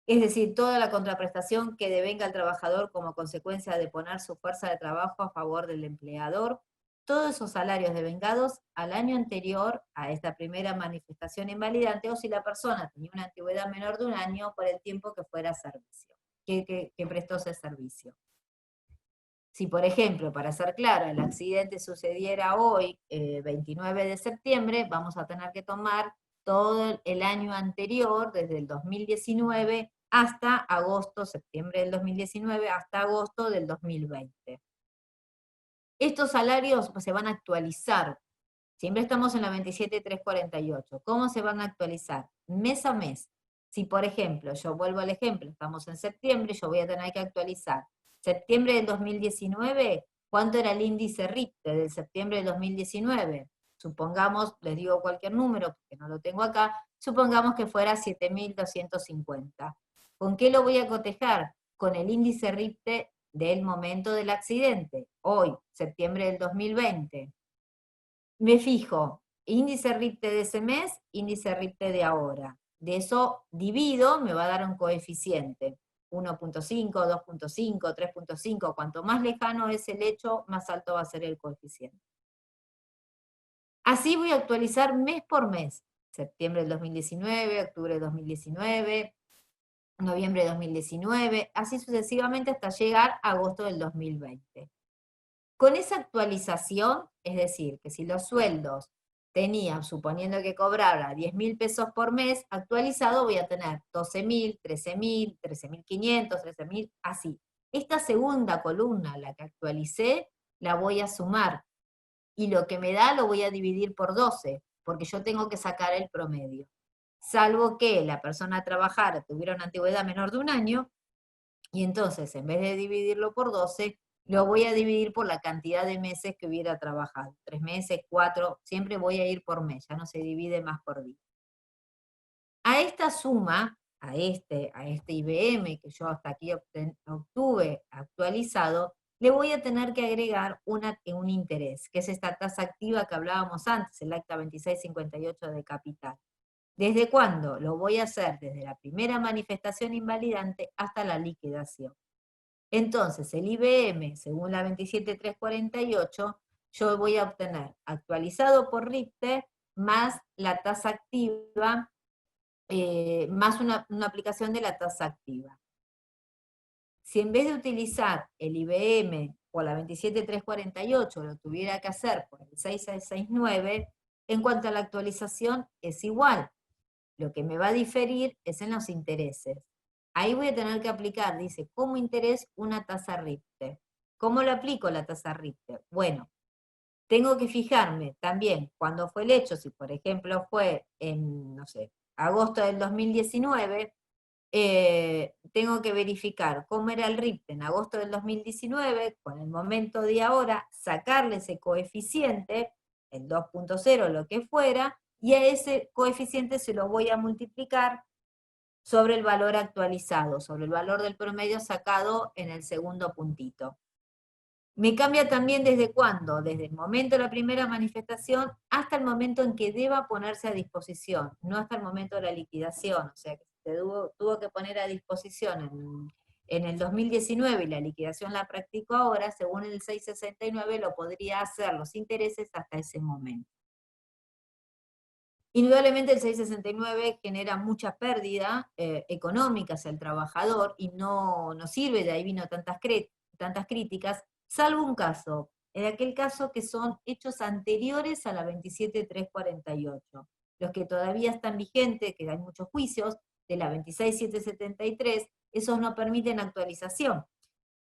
es decir, toda la contraprestación que devenga al trabajador como consecuencia de poner su fuerza de trabajo a favor del empleador, todos esos salarios devengados al año anterior a esta primera manifestación invalidante, o si la persona tenía una antigüedad menor de un año por el tiempo que fuera servicio, que prestó ese servicio. Si, por ejemplo, para ser claro, el accidente sucediera hoy, 29 de septiembre, vamos a tener que tomar todo el año anterior, desde el 2019 hasta agosto, septiembre del 2019, hasta agosto del 2020. Estos salarios se van a actualizar. Siempre estamos en la 27348. ¿Cómo se van a actualizar? Mes a mes. Si, por ejemplo, yo vuelvo al ejemplo, estamos en septiembre, yo voy a tener que actualizar. Septiembre del 2019, ¿cuánto era el índice RIPTE del septiembre del 2019? Supongamos, les digo cualquier número, porque no lo tengo acá, supongamos que fuera 7.250. ¿Con qué lo voy a cotejar? Con el índice RIPTE del momento del accidente, hoy, septiembre del 2020. me fijo índice RIPTE de ese mes, índice RIPTE de ahora. De eso divido, me va a dar un coeficiente. 1.5, 2.5, 3.5, cuanto más lejano es el hecho, más alto va a ser el coeficiente. Así voy a actualizar mes por mes. Septiembre del 2019, octubre del 2019, noviembre de 2019, así sucesivamente hasta llegar a agosto del 2020. Con esa actualización, es decir, que si los sueldos tenían, suponiendo que cobrara 10.000 pesos por mes, actualizado voy a tener 12.000, 13.000, 13.500, 13.000, así. Esta segunda columna, la que actualicé, la voy a sumar, y lo que me da lo voy a dividir por 12, porque yo tengo que sacar el promedio. Salvo que la persona trabajara, tuviera una antigüedad menor de un año, y entonces en vez de dividirlo por 12, lo voy a dividir por la cantidad de meses que hubiera trabajado. 3 meses, 4, siempre voy a ir por mes, ya no se divide más por día. A esta suma, a este IBM que yo hasta aquí obtuve actualizado, le voy a tener que agregar un interés, que es esta tasa activa que hablábamos antes, el acta 2658 de capital. ¿Desde cuándo? Lo voy a hacer desde la primera manifestación invalidante hasta la liquidación. Entonces, el IBM, según la 27348, yo voy a obtener actualizado por RIPTE más la tasa activa, más una aplicación de la tasa activa. Si en vez de utilizar el IBM por la 27348 lo tuviera que hacer por el 6669, en cuanto a la actualización es igual. Lo que me va a diferir es en los intereses. Ahí voy a tener que aplicar, dice, como interés una tasa RIPTE. ¿Cómo lo aplico la tasa RIPTE? Bueno, tengo que fijarme también cuándo fue el hecho, si por ejemplo fue en, no sé, agosto del 2019, tengo que verificar cómo era el RIPTE en agosto del 2019, con el momento de ahora, sacarle ese coeficiente, el 2.0, lo que fuera, y a ese coeficiente se lo voy a multiplicar sobre el valor actualizado, sobre el valor del promedio sacado en el segundo puntito. Me cambia también desde cuándo, desde el momento de la primera manifestación hasta el momento en que deba ponerse a disposición, no hasta el momento de la liquidación, o sea que se tuvo que poner a disposición en el 2019 y la liquidación la practicó ahora, según el 669 lo podría hacer los intereses hasta ese momento. Indudablemente el 669 genera mucha pérdida económica hacia el trabajador y no sirve, de ahí vino tantas críticas, salvo un caso, en aquel caso que son hechos anteriores a la 27348, los que todavía están vigentes, que hay muchos juicios, de la 26773, esos no permiten actualización.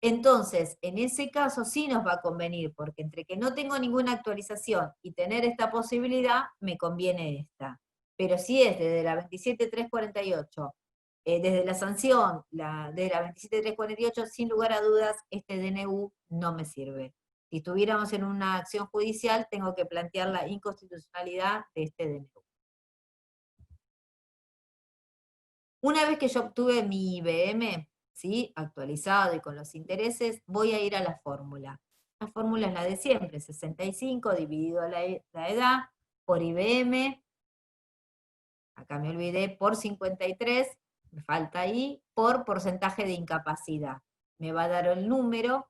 Entonces, en ese caso sí nos va a convenir, porque entre que no tengo ninguna actualización y tener esta posibilidad, me conviene esta. Pero si es desde la 27348, desde la sanción de la 27348, sin lugar a dudas, este DNU no me sirve. Si estuviéramos en una acción judicial, tengo que plantear la inconstitucionalidad de este DNU. Una vez que yo obtuve mi IBM, ¿sí?, actualizado y con los intereses, voy a ir a la fórmula. La fórmula es la de siempre, 65 dividido la edad por IBM, acá me olvidé, por 53, me falta ahí, por porcentaje de incapacidad. Me va a dar el número,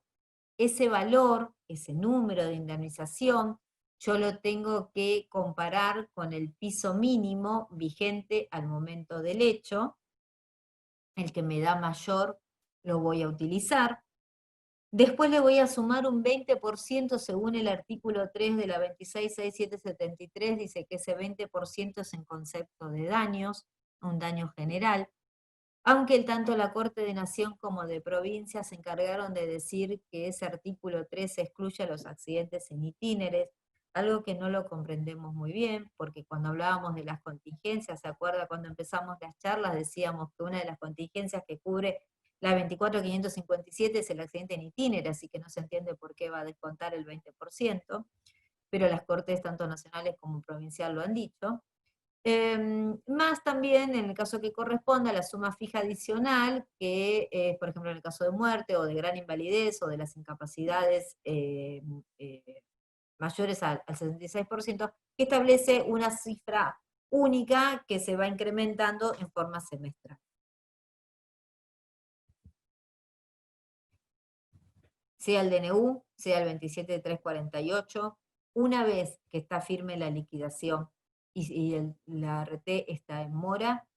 ese valor, ese número de indemnización, yo lo tengo que comparar con el piso mínimo vigente al momento del hecho. El que me da mayor lo voy a utilizar. Después le voy a sumar un 20% según el artículo 3 de la 266773, dice que ese 20% es en concepto de daños, un daño general. Aunque tanto la Corte de Nación como de Provincia se encargaron de decir que ese artículo 3 excluye a los accidentes en itíneres, algo que no lo comprendemos muy bien, porque cuando hablábamos de las contingencias, ¿se acuerda cuando empezamos las charlas? Decíamos que una de las contingencias que cubre la 24557 es el accidente en itinere, así que no se entiende por qué va a descontar el 20%, pero las Cortes tanto nacionales como provincial lo han dicho. Más también en el caso que corresponda la suma fija adicional, que por ejemplo en el caso de muerte o de gran invalidez o de las incapacidades mayores al 66%, que establece una cifra única que se va incrementando en forma semestral. Sea el DNU, sea el 27348, una vez que está firme la liquidación y la ART está en mora,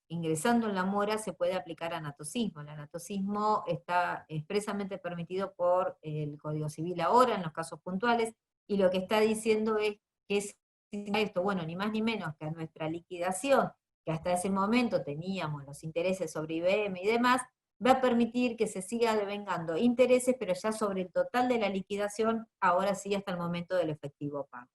ingresando en la mora se puede aplicar anatocismo. El anatocismo está expresamente permitido por el Código Civil ahora, en los casos puntuales, y lo que está diciendo es que es esto, bueno, ni más ni menos que a nuestra liquidación, que hasta ese momento teníamos los intereses sobre IBM y demás, va a permitir que se siga devengando intereses, pero ya sobre el total de la liquidación, ahora sí hasta el momento del efectivo pago.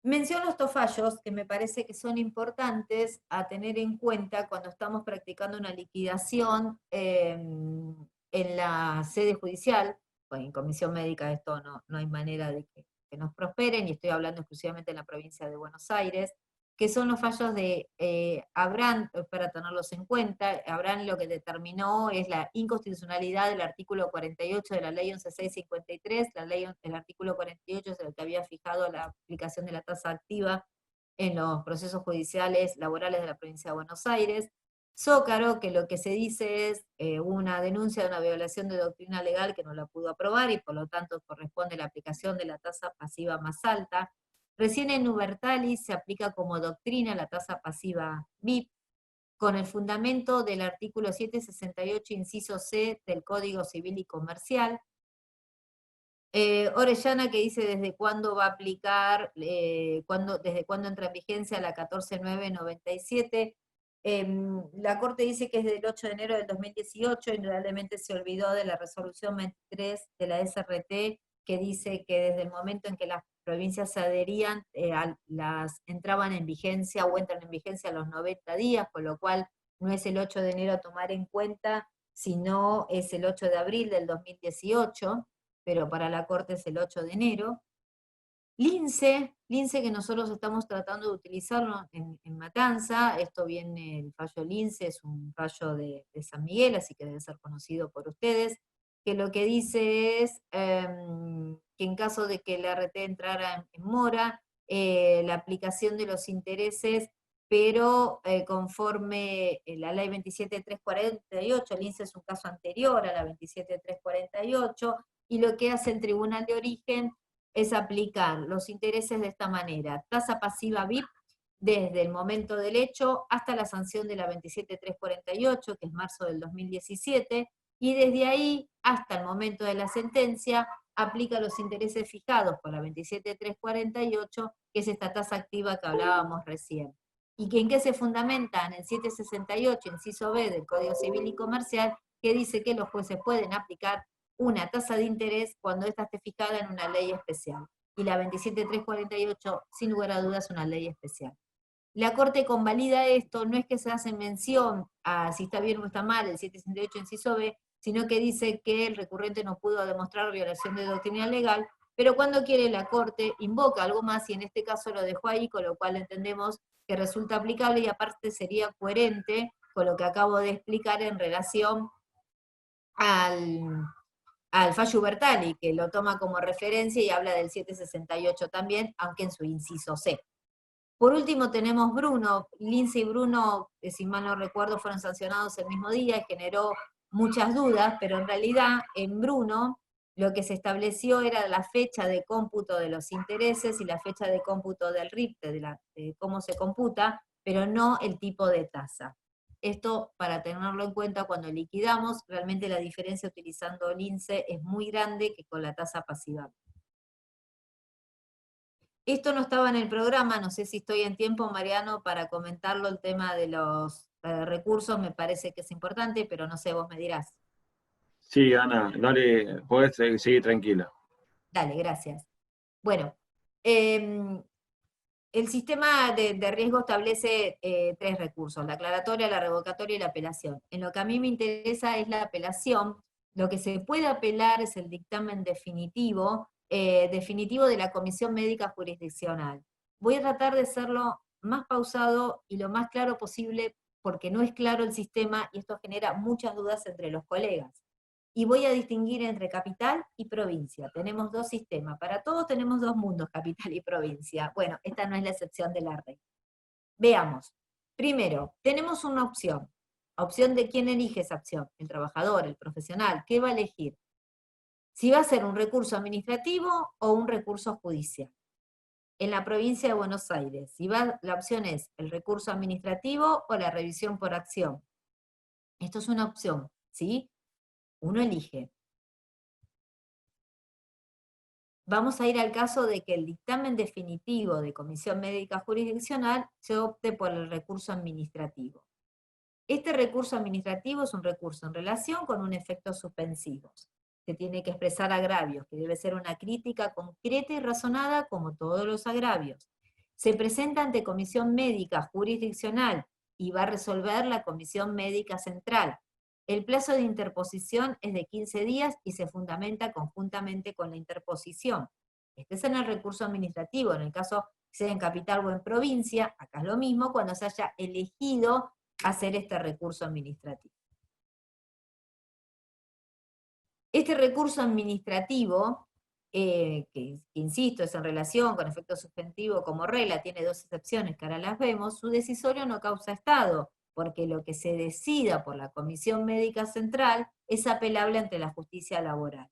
Menciono estos fallos que me parece que son importantes a tener en cuenta cuando estamos practicando una liquidación en la sede judicial, pues en comisión médica esto no hay manera de que nos prosperen, y estoy hablando exclusivamente en la provincia de Buenos Aires, que son los fallos de Abraham, para tenerlos en cuenta. Abraham lo que determinó es la inconstitucionalidad del artículo 48 de la ley 11653, el artículo 48 es el que había fijado la aplicación de la tasa activa en los procesos judiciales laborales de la provincia de Buenos Aires. Zócaro, que lo que se dice es una denuncia de una violación de doctrina legal que no la pudo aprobar y por lo tanto corresponde la aplicación de la tasa pasiva más alta. Recién en Ubertalis se aplica como doctrina la tasa pasiva BIP, con el fundamento del artículo 768, inciso C, del Código Civil y Comercial. Orellana, que dice desde cuándo va a aplicar, desde cuándo entra en vigencia la 14997. La Corte dice que es del 8 de enero del 2018, indudablemente se olvidó de la resolución 23 de la SRT, que dice que desde el momento en que las provincias se adherían, entraban en vigencia o entran en vigencia a los 90 días, con lo cual no es el 8 de enero a tomar en cuenta, sino es el 8 de abril del 2018, pero para la Corte es el 8 de enero. Lince que nosotros estamos tratando de utilizarlo en Matanza, esto viene, el fallo Lince es un fallo de San Miguel, así que debe ser conocido por ustedes, que lo que dice es que en caso de que el RT entrara en mora, la aplicación de los intereses, pero conforme la ley 27348, el INSE es un caso anterior a la 27348, y lo que hace el Tribunal de Origen es aplicar los intereses de esta manera: tasa pasiva BIP desde el momento del hecho hasta la sanción de la 27348, que es marzo del 2017, y desde ahí hasta el momento de la sentencia aplica los intereses fijados por la 27348, que es esta tasa activa que hablábamos recién. ¿Y que en qué se fundamenta? En el 768, inciso B del Código Civil y Comercial, que dice que los jueces pueden aplicar una tasa de interés cuando ésta esté fijada en una ley especial. Y la 27348, sin lugar a dudas, es una ley especial. La Corte convalida esto, no es que se hace mención a si está bien o está mal el 768 inciso B, sino que dice que el recurrente no pudo demostrar violación de doctrina legal, pero cuando quiere la Corte invoca algo más, y en este caso lo dejó ahí, con lo cual entendemos que resulta aplicable y aparte sería coherente con lo que acabo de explicar en relación al fallo Ubertali, que lo toma como referencia y habla del 768 también, aunque en su inciso C. Por último tenemos Bruno. Lince y Bruno, si mal no recuerdo, fueron sancionados el mismo día y generó muchas dudas, pero en realidad en Bruno lo que se estableció era la fecha de cómputo de los intereses y la fecha de cómputo del RIP, de cómo se computa, pero no el tipo de tasa. Esto para tenerlo en cuenta cuando liquidamos, realmente la diferencia utilizando el INSE es muy grande que con la tasa pasiva. Esto no estaba en el programa, no sé si estoy en tiempo, Mariano, para comentarlo, el tema de los recursos, me parece que es importante, pero no sé, vos me dirás. Sí, Ana, dale, podés seguir tranquila. Dale, gracias. Bueno, el sistema de riesgo establece 3 recursos: la aclaratoria, la revocatoria y la apelación. En lo que a mí me interesa es la apelación. Lo que se puede apelar es el dictamen definitivo de la Comisión Médica Jurisdiccional. Voy a tratar de hacerlo más pausado y lo más claro posible, porque no es claro el sistema y esto genera muchas dudas entre los colegas. y voy a distinguir entre capital y provincia. Tenemos dos sistemas, para todos tenemos dos mundos, capital y provincia. Bueno, esta no es la excepción de la regla. Veamos. Primero, tenemos una opción. Opción de quién elige esa opción, el trabajador, el profesional, ¿qué va a elegir? Si va a ser un recurso administrativo o un recurso judicial. En la provincia de Buenos Aires, si va, la opción es el recurso administrativo o la revisión por acción. Esto es una opción, ¿sí? Uno elige. Vamos a ir al caso de que el dictamen definitivo de comisión médica jurisdiccional se opte por el recurso administrativo. Este recurso administrativo es un recurso en relación con un efecto suspensivo. Se tiene que expresar agravios, que debe ser una crítica concreta y razonada como todos los agravios. Se presenta ante comisión médica jurisdiccional y va a resolver la comisión médica central. El plazo de interposición es de 15 días y se fundamenta conjuntamente con la interposición. Este es en el recurso administrativo, en el caso sea en capital o en provincia, acá es lo mismo cuando se haya elegido hacer este recurso administrativo. Este recurso administrativo, que insisto, es en relación con efecto suspensivo como regla, tiene dos excepciones que ahora las vemos, su decisorio no causa estado, porque lo que se decida por la Comisión Médica Central es apelable ante la justicia laboral.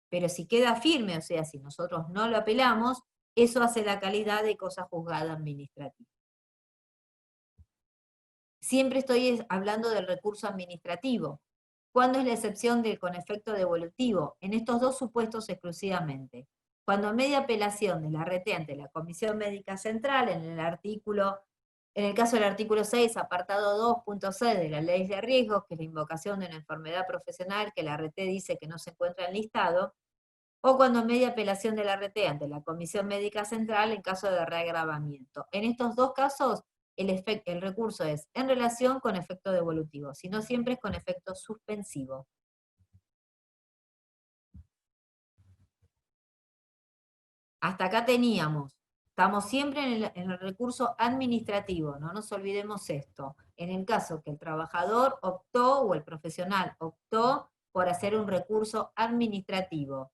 Pero si queda firme, o sea, si nosotros no lo apelamos, eso hace la calidad de cosa juzgada administrativa. Siempre estoy hablando del recurso administrativo. ¿Cuándo es la excepción del con efecto devolutivo? En estos dos supuestos exclusivamente. Cuando a media apelación de la RT ante la Comisión Médica Central, en el caso del artículo 6, apartado 2.c de la Ley de Riesgos, que es la invocación de una enfermedad profesional que la RT dice que no se encuentra en listado, o cuando a media apelación de la RT ante la Comisión Médica Central en caso de reagravamiento. En estos dos casos, el recurso es en relación con efecto devolutivo, sino siempre es con efecto suspensivo. Hasta acá teníamos, estamos siempre en el recurso administrativo, no nos olvidemos esto. En el caso que el trabajador optó o el profesional optó por hacer un recurso administrativo.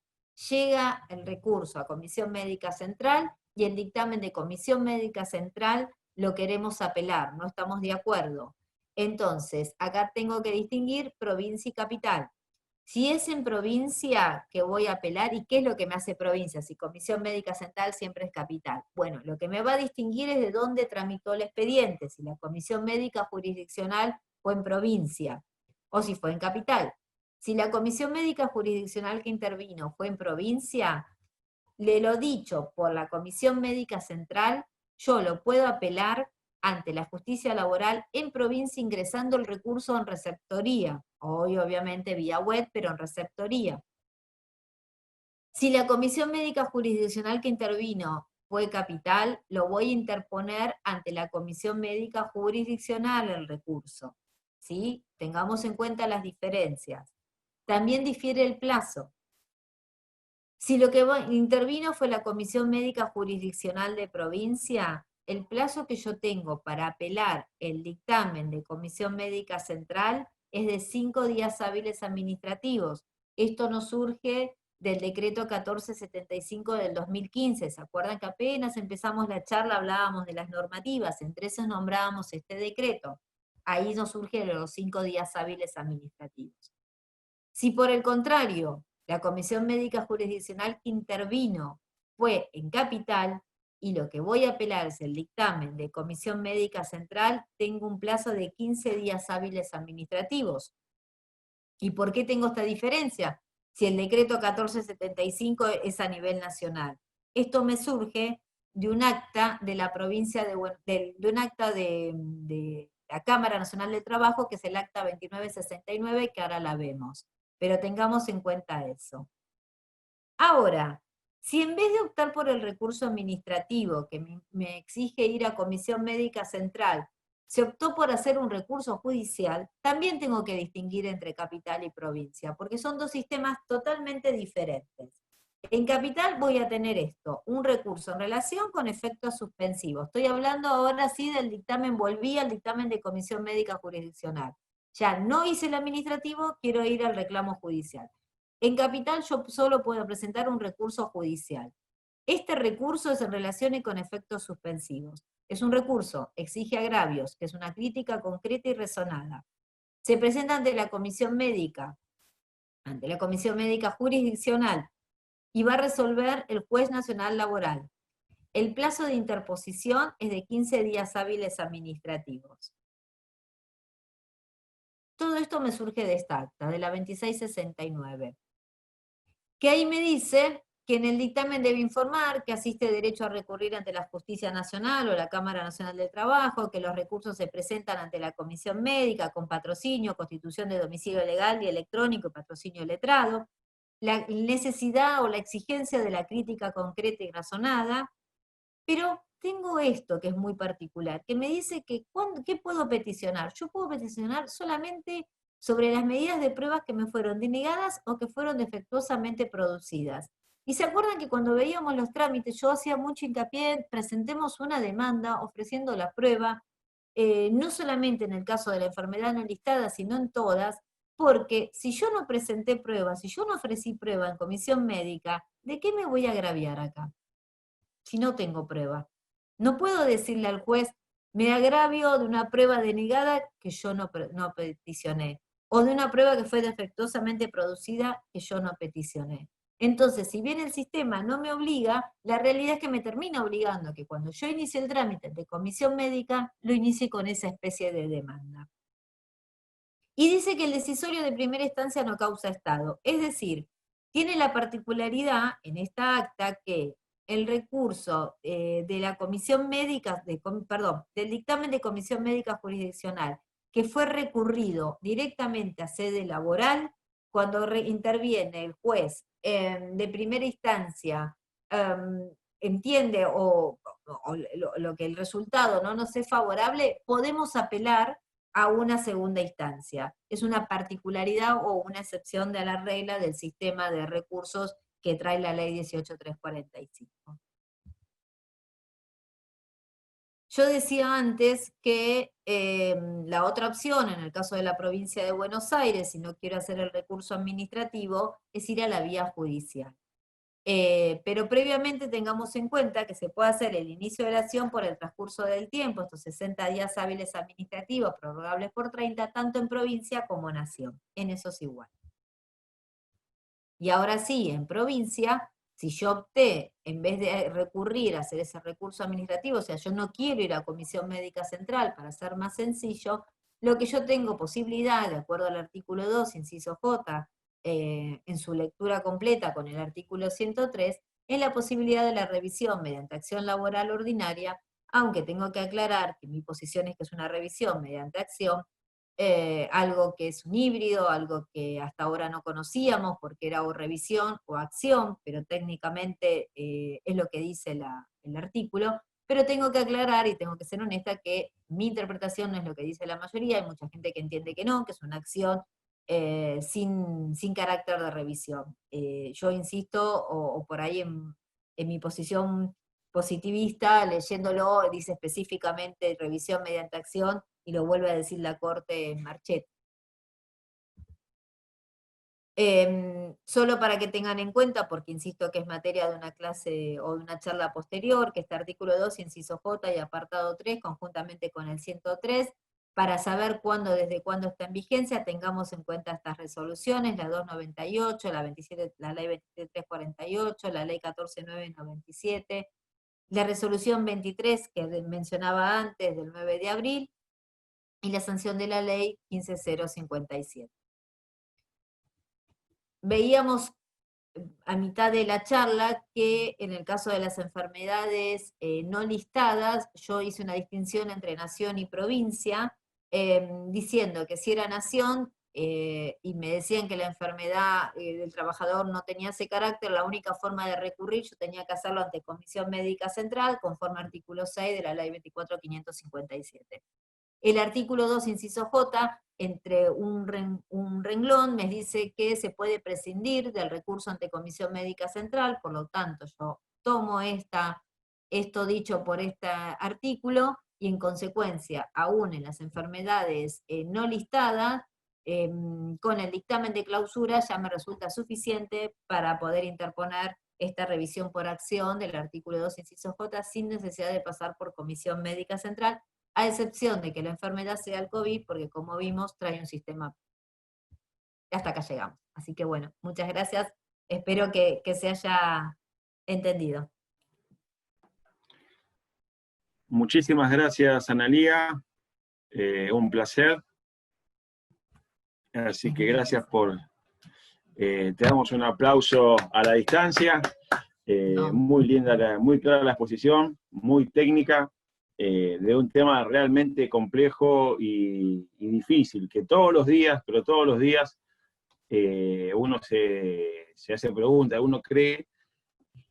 Llega el recurso a Comisión Médica Central y el dictamen de Comisión Médica Central lo queremos apelar, no estamos de acuerdo. Entonces, acá tengo que distinguir provincia y capital. Si es en provincia que voy a apelar, ¿y qué es lo que me hace provincia? Si Comisión Médica Central siempre es capital. Bueno, lo que me va a distinguir es de dónde tramitó el expediente, si la Comisión Médica Jurisdiccional fue en provincia, o si fue en capital. Si la Comisión Médica Jurisdiccional que intervino fue en provincia, le lo dicho por la Comisión Médica Central, yo lo puedo apelar ante la justicia laboral en provincia ingresando el recurso en receptoría, hoy obviamente vía web, pero en receptoría. Si la Comisión Médica Jurisdiccional que intervino fue capital, lo voy a interponer ante la Comisión Médica Jurisdiccional el recurso. ¿Sí? Tengamos en cuenta las diferencias. También difiere el plazo. Si lo que intervino fue la Comisión Médica Jurisdiccional de provincia, el plazo que yo tengo para apelar el dictamen de Comisión Médica Central es de 5 días hábiles administrativos. Esto no surge del decreto 1475 del 2015. ¿Se acuerdan que apenas empezamos la charla hablábamos de las normativas? Entre esos nombrábamos este decreto. Ahí nos surgen los 5 días hábiles administrativos. Si por el contrario, la Comisión Médica Jurisdiccional que intervino fue en capital, y lo que voy a apelar es el dictamen de Comisión Médica Central, tengo un plazo de 15 días hábiles administrativos. ¿Y por qué tengo esta diferencia? Si el decreto 1475 es a nivel nacional. Esto me surge de un acta de la provincia de un acta de la Cámara Nacional de Trabajo, que es el acta 2969, que ahora la vemos. Pero tengamos en cuenta eso. Ahora, si en vez de optar por el recurso administrativo que me exige ir a Comisión Médica Central, se optó por hacer un recurso judicial, también tengo que distinguir entre capital y provincia, porque son dos sistemas totalmente diferentes. En capital voy a tener esto, un recurso en relación con efectos suspensivos. Estoy hablando ahora sí del dictamen, volví al dictamen de Comisión Médica Jurisdiccional. ya no hice el administrativo, quiero ir al reclamo judicial. En Capital yo solo puedo presentar un recurso judicial. Este recurso es en relación con efectos suspensivos. Es un recurso, exige agravios, que es una crítica concreta y razonada. Se presenta ante la comisión médica jurisdiccional, y va a resolver el juez nacional laboral. El plazo de interposición es de 15 días hábiles administrativos. Todo esto me surge de esta acta, de la 2669, que ahí me dice que en el dictamen debe informar que asiste derecho a recurrir ante la Justicia Nacional o la Cámara Nacional del Trabajo, que los recursos se presentan ante la Comisión Médica con patrocinio, constitución de domicilio legal y electrónico y patrocinio letrado, la necesidad o la exigencia de la crítica concreta y razonada, pero tengo esto que es muy particular, que me dice que ¿qué puedo peticionar? Yo puedo peticionar solamente sobre las medidas de pruebas que me fueron denegadas o que fueron defectuosamente producidas. Y se acuerdan que cuando veíamos los trámites, yo hacía mucho hincapié en presentemos una demanda ofreciendo la prueba, no solamente en el caso de la enfermedad no listada, sino en todas, porque si yo no presenté pruebas, si yo no ofrecí prueba en comisión médica, ¿de qué me voy a agraviar acá? Si no tengo prueba. No puedo decirle al juez, me agravio de una prueba denegada que yo no peticioné, o de una prueba que fue defectuosamente producida que yo no peticioné. Entonces, si bien el sistema no me obliga, la realidad es que me termina obligando que cuando yo inicie el trámite de comisión médica, lo inicie con esa especie de demanda. Y dice que el decisorio de primera instancia no causa estado. Es decir, tiene la particularidad en esta acta que el recurso de la comisión médica, del dictamen de comisión médica jurisdiccional, que fue recurrido directamente a sede laboral, cuando interviene el juez de primera instancia, entiende o lo que el resultado no nos es favorable, podemos apelar a una segunda instancia. Es una particularidad o una excepción de la regla del sistema de recursos que trae la ley 18345. Yo decía antes que la otra opción, en el caso de la provincia de Buenos Aires, si no quiero hacer el recurso administrativo, es ir a la vía judicial. Pero previamente tengamos en cuenta que se puede hacer el inicio de la acción por el transcurso del tiempo, estos 60 días hábiles administrativos prorrogables por 30, tanto en provincia como nación. En eso es igual. Y ahora sí, en provincia, si yo opté, en vez de recurrir a hacer ese recurso administrativo, o sea, yo no quiero ir a Comisión Médica Central para ser más sencillo, lo que yo tengo posibilidad, de acuerdo al artículo 2, inciso J, en su lectura completa con el artículo 103, es la posibilidad de la revisión mediante acción laboral ordinaria, aunque tengo que aclarar que mi posición es que es una revisión mediante acción, algo que es un híbrido, algo que hasta ahora no conocíamos porque era o revisión o acción, pero técnicamente es lo que dice el artículo, pero tengo que aclarar y tengo que ser honesta que mi interpretación no es lo que dice la mayoría, hay mucha gente que entiende que no, que es una acción sin carácter de revisión. Yo insisto, o por ahí en mi posición positivista, leyéndolo, dice específicamente revisión mediante acción, y lo vuelve a decir la Corte en Marchet. Solo para que tengan en cuenta, porque insisto que es materia de una clase o de una charla posterior, que este artículo 2, inciso J y apartado 3, conjuntamente con el 103, para saber cuándo, desde cuándo está en vigencia, tengamos en cuenta estas resoluciones, la 298, la ley 27348, la ley 14997, la resolución 23 que mencionaba antes, del 9 de abril, y la sanción de la ley 15057. Veíamos a mitad de la charla que en el caso de las enfermedades no listadas, yo hice una distinción entre nación y provincia, diciendo que si era nación, y me decían que la enfermedad del trabajador no tenía ese carácter, la única forma de recurrir, yo tenía que hacerlo ante Comisión Médica Central, conforme al artículo 6 de la ley 24557. El artículo 2, inciso J, entre un renglón, me dice que se puede prescindir del recurso ante Comisión Médica Central, por lo tanto, yo tomo esto dicho por este artículo y en consecuencia, aún en las enfermedades no listadas, con el dictamen de clausura ya me resulta suficiente para poder interponer esta revisión por acción del artículo 2, inciso J, sin necesidad de pasar por Comisión Médica Central, a excepción de que la enfermedad sea el COVID, porque como vimos, trae un sistema. Hasta acá llegamos. Así que bueno, muchas gracias. Espero que se haya entendido. Muchísimas gracias, Analía. Un placer. Así que gracias por... te damos un aplauso a la distancia. Muy linda, muy clara la exposición, muy técnica, de un tema realmente complejo y difícil, que todos los días, pero todos los días, uno se hace preguntas, uno cree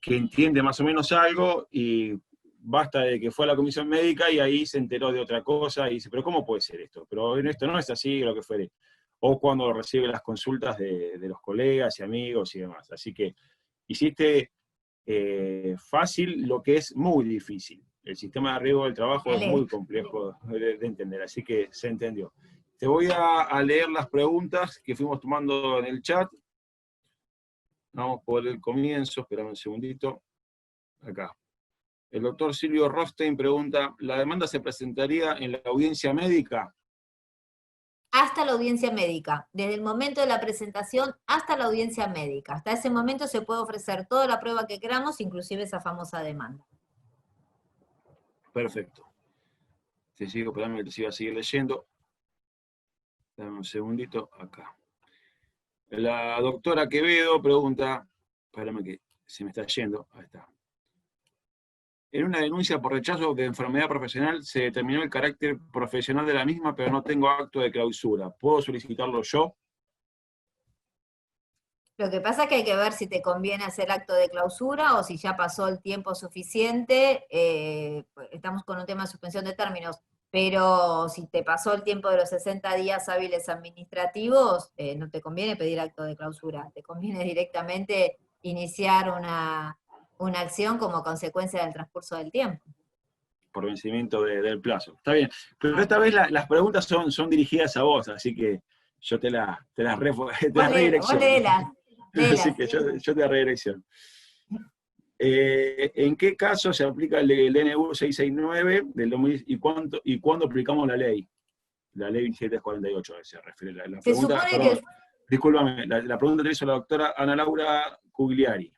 que entiende más o menos algo y basta de que fue a la comisión médica y ahí se enteró de otra cosa y dice, pero ¿cómo puede ser esto? Pero en esto no es así, lo que fuere. O cuando recibe las consultas de los colegas y amigos y demás. Así que hiciste fácil lo que es muy difícil. El sistema de riesgo del trabajo es muy complejo de entender, así que se entendió. Te voy a leer las preguntas que fuimos tomando en el chat. Vamos por el comienzo, esperame un segundito. Acá. El doctor Silvio Rostein pregunta, ¿la demanda se presentaría en la audiencia médica? Hasta la audiencia médica, desde el momento de la presentación hasta la audiencia médica. Hasta ese momento se puede ofrecer toda la prueba que queramos, inclusive esa famosa demanda. Perfecto. Te sigo, espérame que te siga a seguir leyendo. Dame un segundito, acá. La doctora Quevedo pregunta, espérame que se me está yendo, ahí está. En una denuncia por rechazo de enfermedad profesional se determinó el carácter profesional de la misma, pero no tengo acto de clausura. ¿Puedo solicitarlo yo? Lo que pasa es que hay que ver si te conviene hacer acto de clausura o si ya pasó el tiempo suficiente. Estamos con un tema de suspensión de términos, pero si te pasó el tiempo de los 60 días hábiles administrativos, no te conviene pedir acto de clausura. Te conviene directamente iniciar una acción como consecuencia del transcurso del tiempo. Por vencimiento del plazo. Está bien. Pero esta vez las preguntas son dirigidas a vos, así que yo te las redirecciono. Así que yo te redirecciono. ¿En qué caso se aplica el DNU 669 del 2000, y cuándo aplicamos la ley? La ley 748 se refiere. La pregunta, perdón, discúlpame, la pregunta te hizo la doctora Ana Laura Cugliari.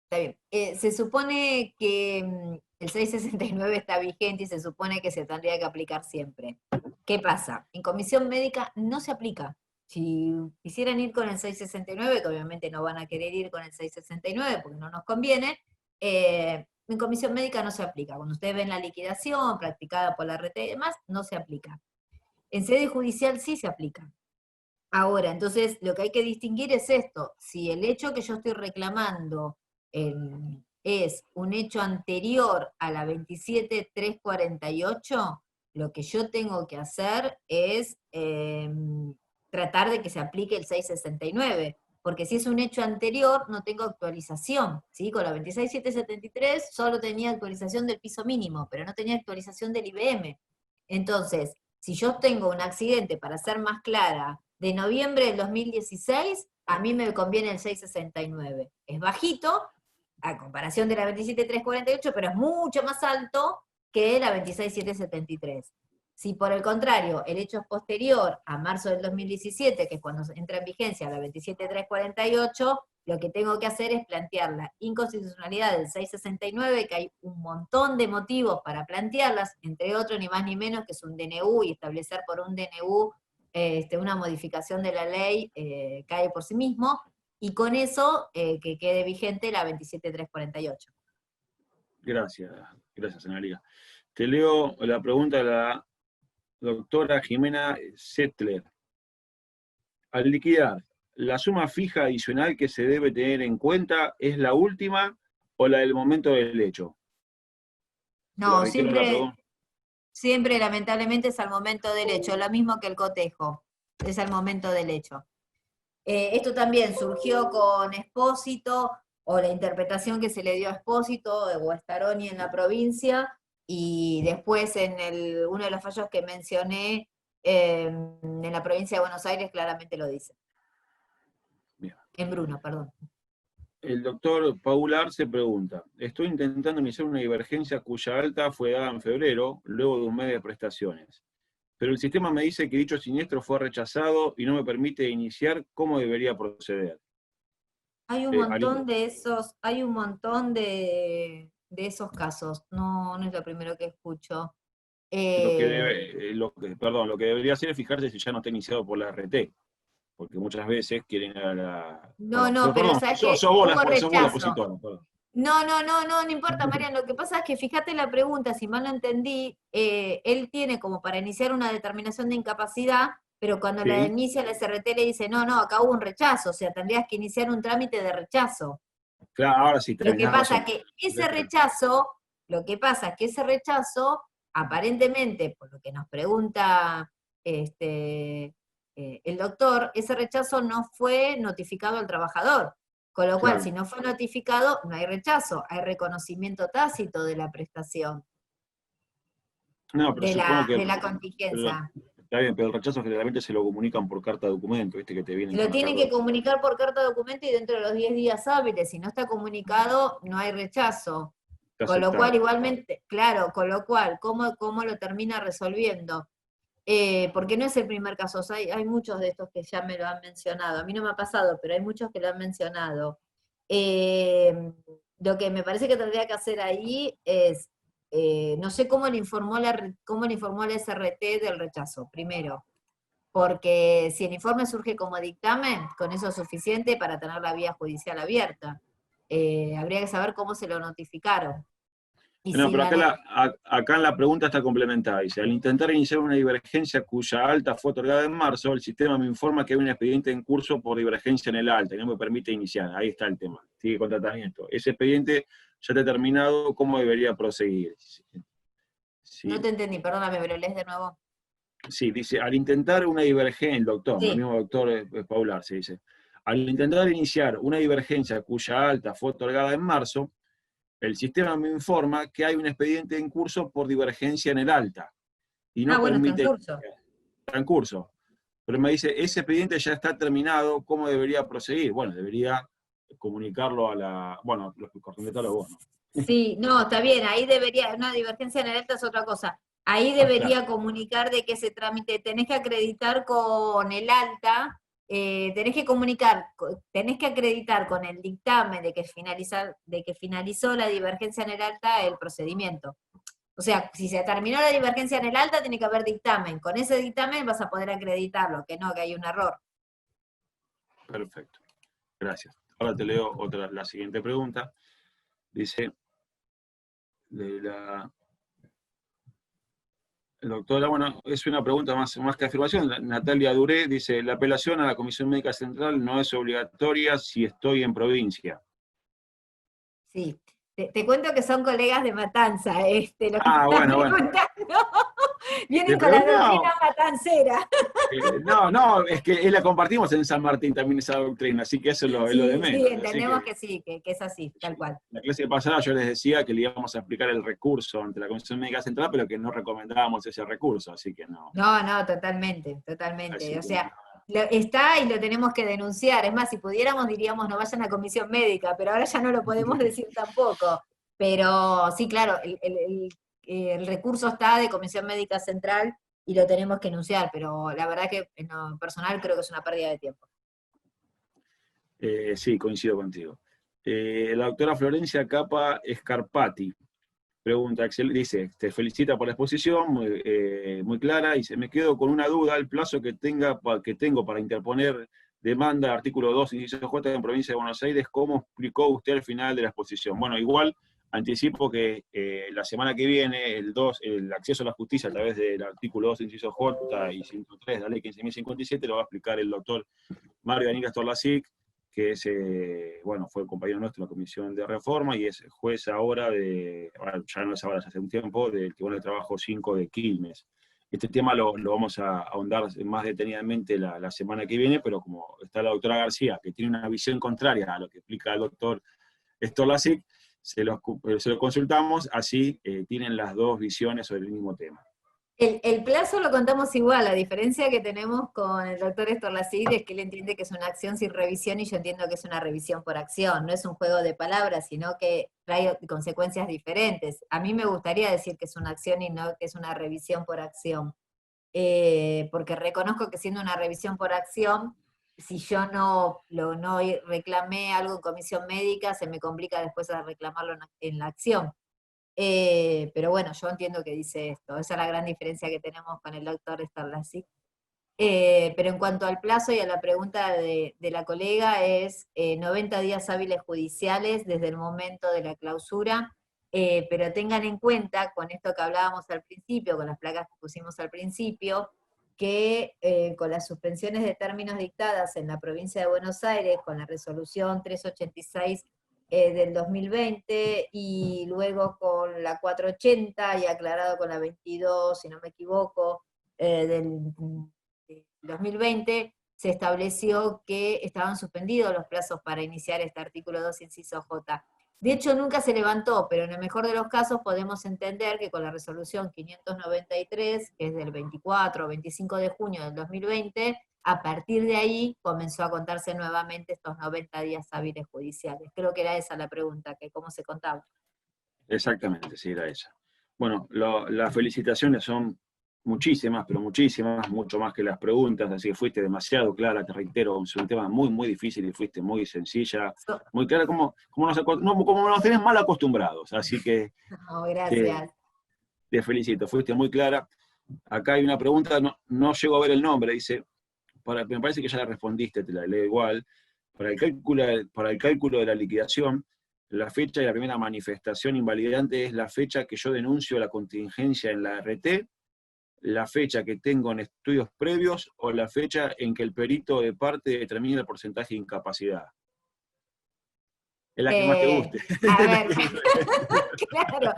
Está bien. Se supone que el 669 está vigente y se supone que se tendría que aplicar siempre. ¿Qué pasa? En comisión médica no se aplica. Si quisieran ir con el 669, que obviamente no van a querer ir con el 669 porque no nos conviene, en comisión médica no se aplica. Cuando ustedes ven la liquidación practicada por la RT y demás, no se aplica. En sede judicial sí se aplica. Ahora, entonces, lo que hay que distinguir es esto. Si el hecho que yo estoy reclamando es un hecho anterior a la 27.348, lo que yo tengo que hacer es tratar de que se aplique el 669, porque si es un hecho anterior no tengo actualización, ¿sí? Con la 26.773 solo tenía actualización del piso mínimo, pero no tenía actualización del IBM. Entonces, si yo tengo un accidente, para ser más clara, de noviembre del 2016, a mí me conviene el 669. Es bajito, a comparación de la 27.348, pero es mucho más alto que la 26.773. Si por el contrario, el hecho es posterior a marzo del 2017, que es cuando entra en vigencia la 27.348, lo que tengo que hacer es plantear la inconstitucionalidad del 669, que hay un montón de motivos para plantearlas, entre otros ni más ni menos que es un DNU, y establecer por un DNU una modificación de la ley cae por sí mismo, y con eso que quede vigente la 27.348. Gracias, Ana María. Te leo la pregunta de la doctora Jimena Settler. Al liquidar, ¿la suma fija adicional que se debe tener en cuenta es la última o la del momento del hecho? No, siempre lamentablemente es al momento del hecho, lo mismo que el cotejo, es al momento del hecho. Esto también surgió con Espósito, o la interpretación que se le dio a Espósito o a Staroni en la provincia, Y después uno de los fallos que mencioné, en la provincia de Buenos Aires claramente lo dice. Bien. En Bruno, perdón. El doctor Paul Arce pregunta, estoy intentando iniciar una divergencia cuya alta fue dada en febrero, luego de un mes de prestaciones. Pero el sistema me dice que dicho siniestro fue rechazado y no me permite iniciar. ¿Cómo debería proceder? Hay un montón de esos, de esos casos. No, no es lo primero que escucho. Lo que debería hacer es fijarse si ya no está iniciado por la RT, porque muchas veces quieren a la... No, no, pero sabes que sos vos la opositora, perdón. No importa, Marian. Lo que pasa es que fíjate la pregunta, si mal no entendí, él tiene como para iniciar una determinación de incapacidad, pero cuando la Sí, inicia la SRT le dice, no, acá hubo un rechazo, o sea, tendrías que iniciar un trámite de rechazo. claro, ahora sí, Lo que tenés pasa razón. que lo que pasa es que ese rechazo, aparentemente, por lo que nos pregunta el doctor, ese rechazo no fue notificado al trabajador. Con lo cual, Claro. si no fue notificado, no hay rechazo, hay reconocimiento tácito de la prestación, No, pero supongo que... de la pero- contingencia. está bien, pero el rechazo generalmente se lo comunican por carta de documento, viste que te vienen Lo con la tienen carta que de comunicar por carta de documento y dentro de los 10 días hábiles. Si no está comunicado, no hay rechazo. está Con lo cual, aceptado. igualmente, claro, con lo cual, ¿cómo lo termina resolviendo? Porque no es el primer caso, o sea, hay muchos de estos que ya me lo han mencionado. A mí no me ha pasado, pero hay muchos que lo han mencionado. Lo que me parece que tendría que hacer ahí es, no sé cómo le informó la SRT del rechazo, primero. Porque si el informe surge como dictamen, con eso es suficiente para tener la vía judicial abierta. Habría que saber cómo se lo notificaron. Y No, si pero la acá en la pregunta está complementada. Dice, al intentar iniciar una divergencia cuya alta fue otorgada en marzo, el sistema me informa que hay un expediente en curso por divergencia en el alta y no me permite iniciar. Ahí está el tema. Sigue con tratamiento. Ese expediente ya está terminado, ¿cómo debería proseguir? no Sí, te entendí, perdóname, pero lees de nuevo. sí, dice, al intentar una divergencia, el doctor, el Sí. mismo doctor Paul Arce, dice, al intentar iniciar una divergencia cuya alta fue otorgada en marzo, el sistema me informa que hay un expediente en curso por divergencia en el alta y Ah, no bueno, está en permite, curso. está en curso. Pero me dice, ese expediente ya está terminado, ¿cómo debería proseguir? Bueno, debería comunicarlo a la, bueno, lo que corresponde a vos, ¿no? Sí, no, está bien, ahí debería, una divergencia en el alta es otra cosa. Ahí Claro, debería comunicar de que ese trámite, tenés que acreditar con el alta, tenés que acreditar con el dictamen de que finalizó la divergencia en el alta el procedimiento. O sea, si se terminó la divergencia en el alta, tiene que haber dictamen. Con ese dictamen vas a poder acreditarlo, que no, que hay un error. perfecto. Gracias. Ahora te leo la siguiente pregunta. Dice, de la doctora, bueno, es una pregunta más que afirmación. Natalia Duré dice, la apelación a la Comisión Médica Central no es obligatoria si estoy en provincia. Sí. Te cuento que son colegas de Matanza, los que te Ah, están bueno. preguntando. Vienen con Pero la no, doctrina matancera. no, es que la compartimos en San Martín también esa doctrina, así que eso es lo de Sí, sí, menos. Así entendemos que que sí, que es así, tal cual. la clase pasada yo les decía que le íbamos a explicar el recurso ante la Comisión Médica Central, pero que no recomendábamos ese recurso, así que no. No, totalmente, totalmente. Así O que sea, está y lo tenemos que denunciar. Es más, si pudiéramos diríamos no vayan a comisión médica, pero ahora ya no lo podemos decir tampoco. Pero sí, claro, el recurso está de Comisión Médica Central y lo tenemos que enunciar, pero la verdad que en lo personal creo que es una pérdida de tiempo. sí, coincido contigo. La doctora Florencia Capa Scarpati pregunta, dice, te felicita por la exposición, muy clara, y dice, me quedo con una duda, el plazo que tengo para interponer demanda, artículo 2, inciso J, en provincia de Buenos Aires, ¿cómo explicó usted al final de la exposición? Bueno, igual anticipo que la semana que viene, el acceso a la justicia a través del artículo 2, inciso J y 103 de la ley 15.057, lo va a explicar el doctor Mario Daniel Astorlacic, que es, bueno, fue compañero nuestro en la Comisión de Reforma y es juez ahora ya no es ahora, hace un tiempo, del Tribunal de Trabajo 5 de Quilmes. Este tema lo vamos a ahondar más detenidamente la semana que viene, pero como está la doctora García, que tiene una visión contraria a lo que explica el doctor Storlacic, se lo consultamos, así tienen las dos visiones sobre el mismo tema. El plazo lo contamos igual, la diferencia que tenemos con el doctor Estorlacid es que él entiende que es una acción sin revisión y yo entiendo que es una revisión por acción, no es un juego de palabras, sino que trae consecuencias diferentes. A mí me gustaría decir que es una acción y no que es una revisión por acción, porque reconozco que siendo una revisión por acción, si yo no reclamé algo en comisión médica, se me complica después a reclamarlo en la acción. Pero bueno, yo entiendo que dice esto, esa es la gran diferencia que tenemos con el doctor Estorlacid. Pero en cuanto al plazo y a la pregunta de la colega, es 90 días hábiles judiciales desde el momento de la clausura, pero tengan en cuenta, con esto que hablábamos al principio, con las placas que pusimos al principio, que con las suspensiones de términos dictadas en la provincia de Buenos Aires, con la resolución 386 del 2020, y luego con la 480, y aclarado con la 22, si no me equivoco, del 2020, se estableció que estaban suspendidos los plazos para iniciar este artículo 2, inciso J. De hecho, nunca se levantó, pero en el mejor de los casos podemos entender que con la resolución 593, que es del 24 o 25 de junio del 2020, a partir de ahí comenzó a contarse nuevamente estos 90 días hábiles judiciales. Creo que era esa la pregunta, que cómo se contaba. Exactamente, sí, era esa. Bueno, las felicitaciones son muchísimas, pero muchísimas, mucho más que las preguntas, así que fuiste demasiado clara, te reitero, es un tema muy, muy difícil y fuiste muy sencilla, muy clara, como nos tenés mal acostumbrados, así que No, gracias. te felicito, fuiste muy clara. Acá hay una pregunta, no llego a ver el nombre, dice, me parece que ya la respondiste, te la leo igual, para el cálculo de la liquidación, la fecha de la primera manifestación invalidante es la fecha que yo denuncio la contingencia en la RT, la fecha que tengo en estudios previos o la fecha en que el perito de parte determine el porcentaje de incapacidad. Es la que más te guste. A ver, claro,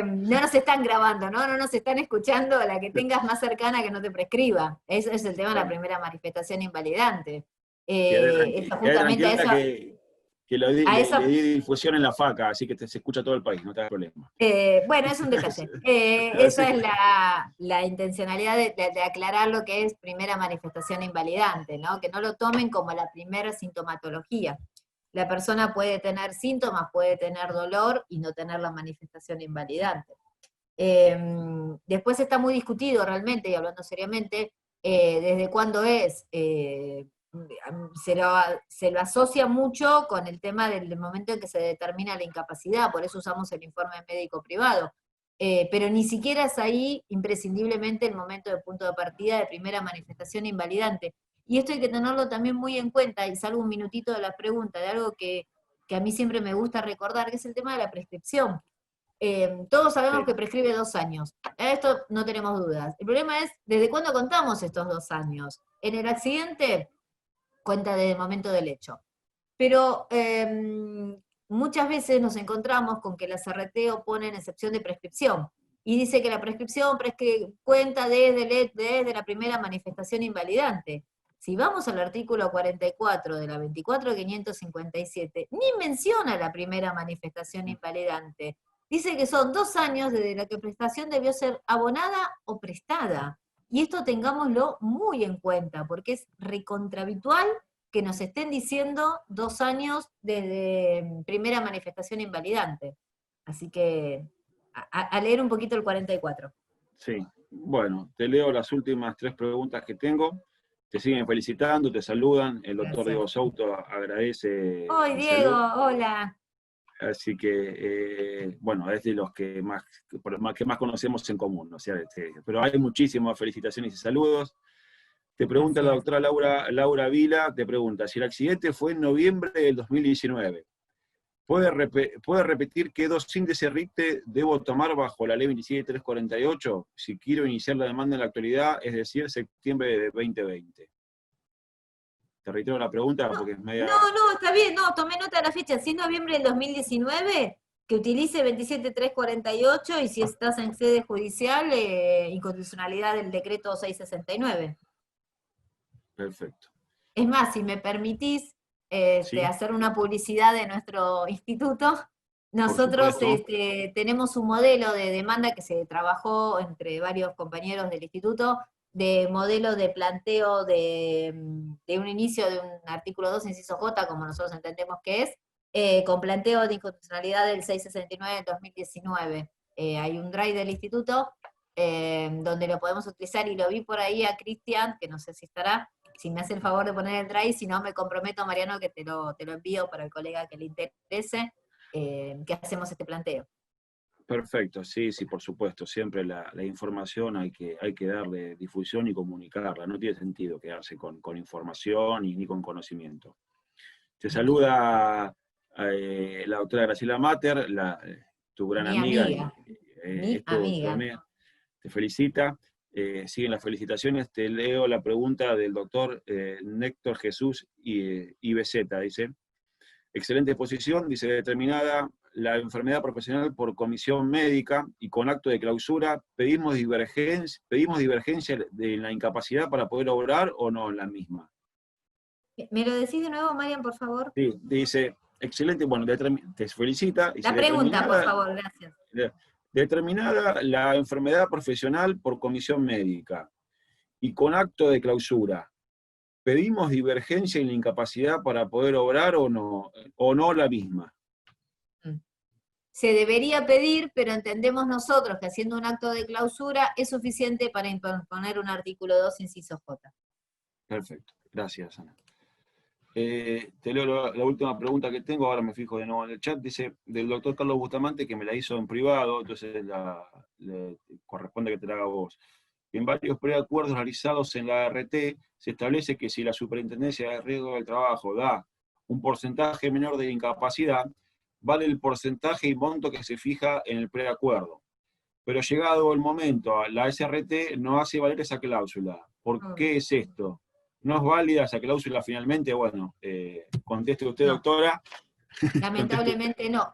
no nos están grabando, ¿no? No nos están escuchando, la que tengas más cercana que no te prescriba. Eso es el tema de la primera manifestación invalidante. Eso, justamente a eso, que le di difusión en la faca, así que se escucha todo el país, no te hagas problema. bueno, es un detalle. Esa es la intencionalidad de aclarar lo que es primera manifestación invalidante, ¿no? Que no lo tomen como la primera sintomatología. La persona puede tener síntomas, puede tener dolor y no tener la manifestación invalidante. Después está muy discutido realmente, y hablando seriamente, desde cuándo es. Se lo asocia mucho con el tema del momento en que se determina la incapacidad, por eso usamos el informe médico privado. Pero ni siquiera es ahí imprescindiblemente el momento de punto de partida de primera manifestación invalidante. Y esto hay que tenerlo también muy en cuenta, y salgo un minutito de la pregunta, de algo que a mí siempre me gusta recordar, que es el tema de la prescripción. Todos sabemos que prescribe 2 años. Esto no tenemos dudas. El problema es, ¿desde cuándo contamos estos 2 años? En el accidente, cuenta desde el momento del hecho. Pero muchas veces nos encontramos con que la CRT opone en excepción de prescripción. Y dice que la prescripción cuenta desde la primera manifestación invalidante. Si vamos al artículo 44 de la 24.557, ni menciona la primera manifestación invalidante. Dice que son 2 años desde la que prestación debió ser abonada o prestada. Y esto tengámoslo muy en cuenta, porque es recontrahabitual que nos estén diciendo 2 años desde primera manifestación invalidante. Así que a leer un poquito el 44. Sí, bueno, te leo las últimas 3 preguntas que tengo. Te siguen felicitando, te saludan. El doctor Diego Souto agradece. Hoy Diego, hola. Así que, bueno, es de los que más conocemos en común, ¿no? O sea, pero hay muchísimas felicitaciones y saludos. Te pregunta la doctora Laura Vila, te pregunta, si el accidente fue en noviembre del 2019, ¿puede repetir qué dosis de RIPTE debo tomar bajo la ley 27348 si quiero iniciar la demanda en la actualidad, es decir, septiembre de 2020? Te reitero la pregunta porque es media... No, está bien, tomé nota de la fecha, si es noviembre del 2019, que utilice 27348, y si estás en sede judicial, incondicionalidad del decreto 669. Perfecto. Es más, si me permitís ¿Sí? hacer una publicidad de nuestro instituto, por Nosotros supuesto. tenemos un modelo de demanda que se trabajó entre varios compañeros del instituto, de modelo de planteo de un inicio de un artículo 2, inciso J, como nosotros entendemos que es, con planteo de inconstitucionalidad del 669 del 2019. Hay un drive del instituto donde lo podemos utilizar, y lo vi por ahí a Cristian, que no sé si estará, si me hace el favor de poner el drive, si no me comprometo, Mariano, que te lo envío para el colega que le interese, que hacemos este planteo. Perfecto, sí, sí, por supuesto. Siempre la información hay que darle difusión y comunicarla. No tiene sentido quedarse con información y ni con conocimiento. Te saluda la doctora Graciela Mater, tu gran Mi amiga, amiga, mi es tu amiga. amiga. Te felicita. Siguen las felicitaciones. Te leo la pregunta del doctor Néctor Jesús IBZ. Dice: excelente exposición, dice, determinada la enfermedad profesional por comisión médica y con acto de clausura, ¿pedimos divergencia de la incapacidad para poder obrar o no en la misma? ¿Me lo decís de nuevo, Marian, por favor? Sí, dice, excelente, bueno, te felicita, dice, La pregunta, por favor, gracias. determinada la enfermedad profesional por comisión médica y con acto de clausura, ¿pedimos divergencia en la incapacidad para poder obrar o no la misma? Se debería pedir, pero entendemos nosotros que haciendo un acto de clausura es suficiente para imponer un artículo 2, inciso J. Perfecto, gracias, Ana. Te leo la última pregunta que tengo, ahora me fijo de nuevo en el chat, dice, del doctor Carlos Bustamante, que me la hizo en privado, entonces le corresponde que te la haga vos. En varios preacuerdos realizados en la ART se establece que si la Superintendencia de Riesgo del Trabajo da un porcentaje menor de incapacidad, vale el porcentaje y monto que se fija en el preacuerdo. Pero llegado el momento, la SRT no hace valer esa cláusula. ¿Por qué es esto? ¿No es válida esa cláusula finalmente? Bueno, conteste usted, No, doctora. lamentablemente no.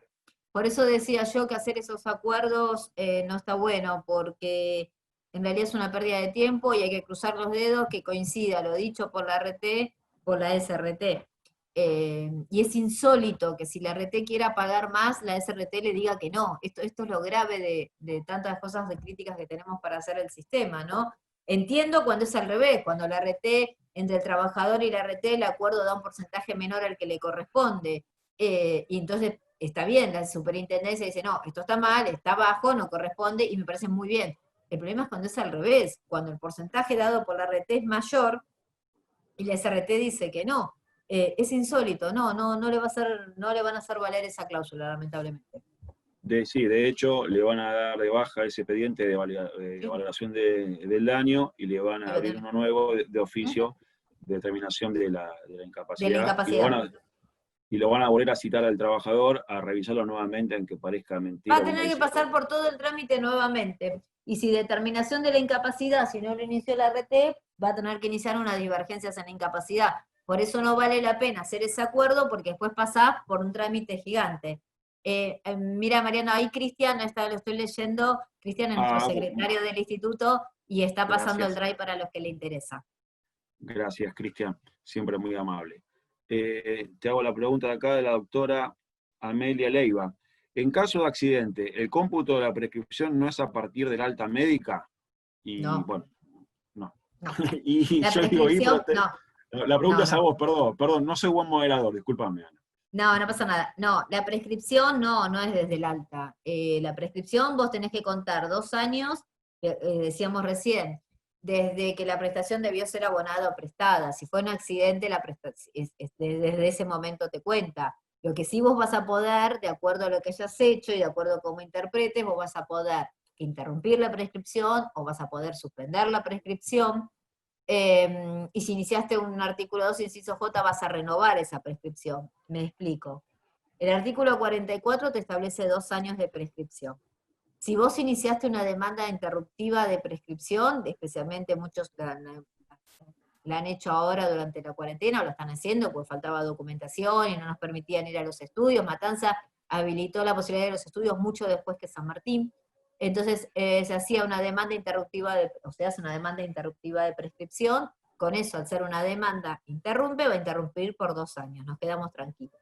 Por eso decía yo que hacer esos acuerdos no está bueno, porque en realidad es una pérdida de tiempo y hay que cruzar los dedos que coincida lo dicho por la RT por la SRT. Y es insólito que si la RT quiera pagar más, la SRT le diga que no. Esto es lo grave de tantas cosas de críticas que tenemos para hacer el sistema, ¿no? Entiendo cuando es al revés, cuando la RT, entre el trabajador y la RT, el acuerdo da un porcentaje menor al que le corresponde. Y entonces está bien, la superintendencia dice, no, esto está mal, está bajo, no corresponde, y me parece muy bien. El problema es cuando es al revés, cuando el porcentaje dado por la RT es mayor y la SRT dice que no. Es insólito, no le van a hacer valer esa cláusula, lamentablemente. Sí, de hecho, le van a dar de baja ese expediente de valoración del daño y le van a abrir uno nuevo de oficio de determinación de la De la incapacidad incapacidad. y lo van a volver a citar al trabajador a revisarlo nuevamente, aunque parezca Va mentira. a Como tener que dice. pasar por todo el trámite nuevamente. Y si determinación de la incapacidad, si no lo inició la RT, va a tener que iniciar unas divergencias en la incapacidad. Por eso no vale la pena hacer ese acuerdo, porque después pasás por un trámite gigante. Mira, Mariano, ahí Cristian, lo estoy leyendo, Cristian es nuestro secretario del instituto y está pasando el drive para los que le interesa. Gracias, Cristian, siempre muy amable. Te hago la pregunta de acá de la doctora Amelia Leiva. En caso de accidente, ¿el cómputo de la prescripción no es a partir del alta médica? Y No, bueno, no. no. Y La yo digo, prescripción, no. la pregunta es a No. vos, perdón, no soy buen moderador, discúlpame, Ana. No, no pasa nada. No, la prescripción no es desde el alta. La prescripción vos tenés que contar 2 años, decíamos recién, desde que la prestación debió ser abonada o prestada. Si fue un accidente, desde ese momento te cuenta. Lo que sí vos vas a poder, de acuerdo a lo que hayas hecho y de acuerdo a cómo interpretes, vos vas a poder interrumpir la prescripción o vas a poder suspender la prescripción. Y si iniciaste un artículo 2, inciso J, vas a renovar esa prescripción. Me explico. El artículo 44 te establece 2 años de prescripción. Si vos iniciaste una demanda interruptiva de prescripción, especialmente muchos la han hecho ahora durante la cuarentena, o lo están haciendo porque faltaba documentación y no nos permitían ir a los estudios, Matanza habilitó la posibilidad de los estudios mucho después que San Martín. Entonces se hacía una demanda interruptiva, se hace una demanda interruptiva de prescripción. Con eso, al ser una demanda interrumpe, va a interrumpir por 2 años, nos quedamos tranquilos.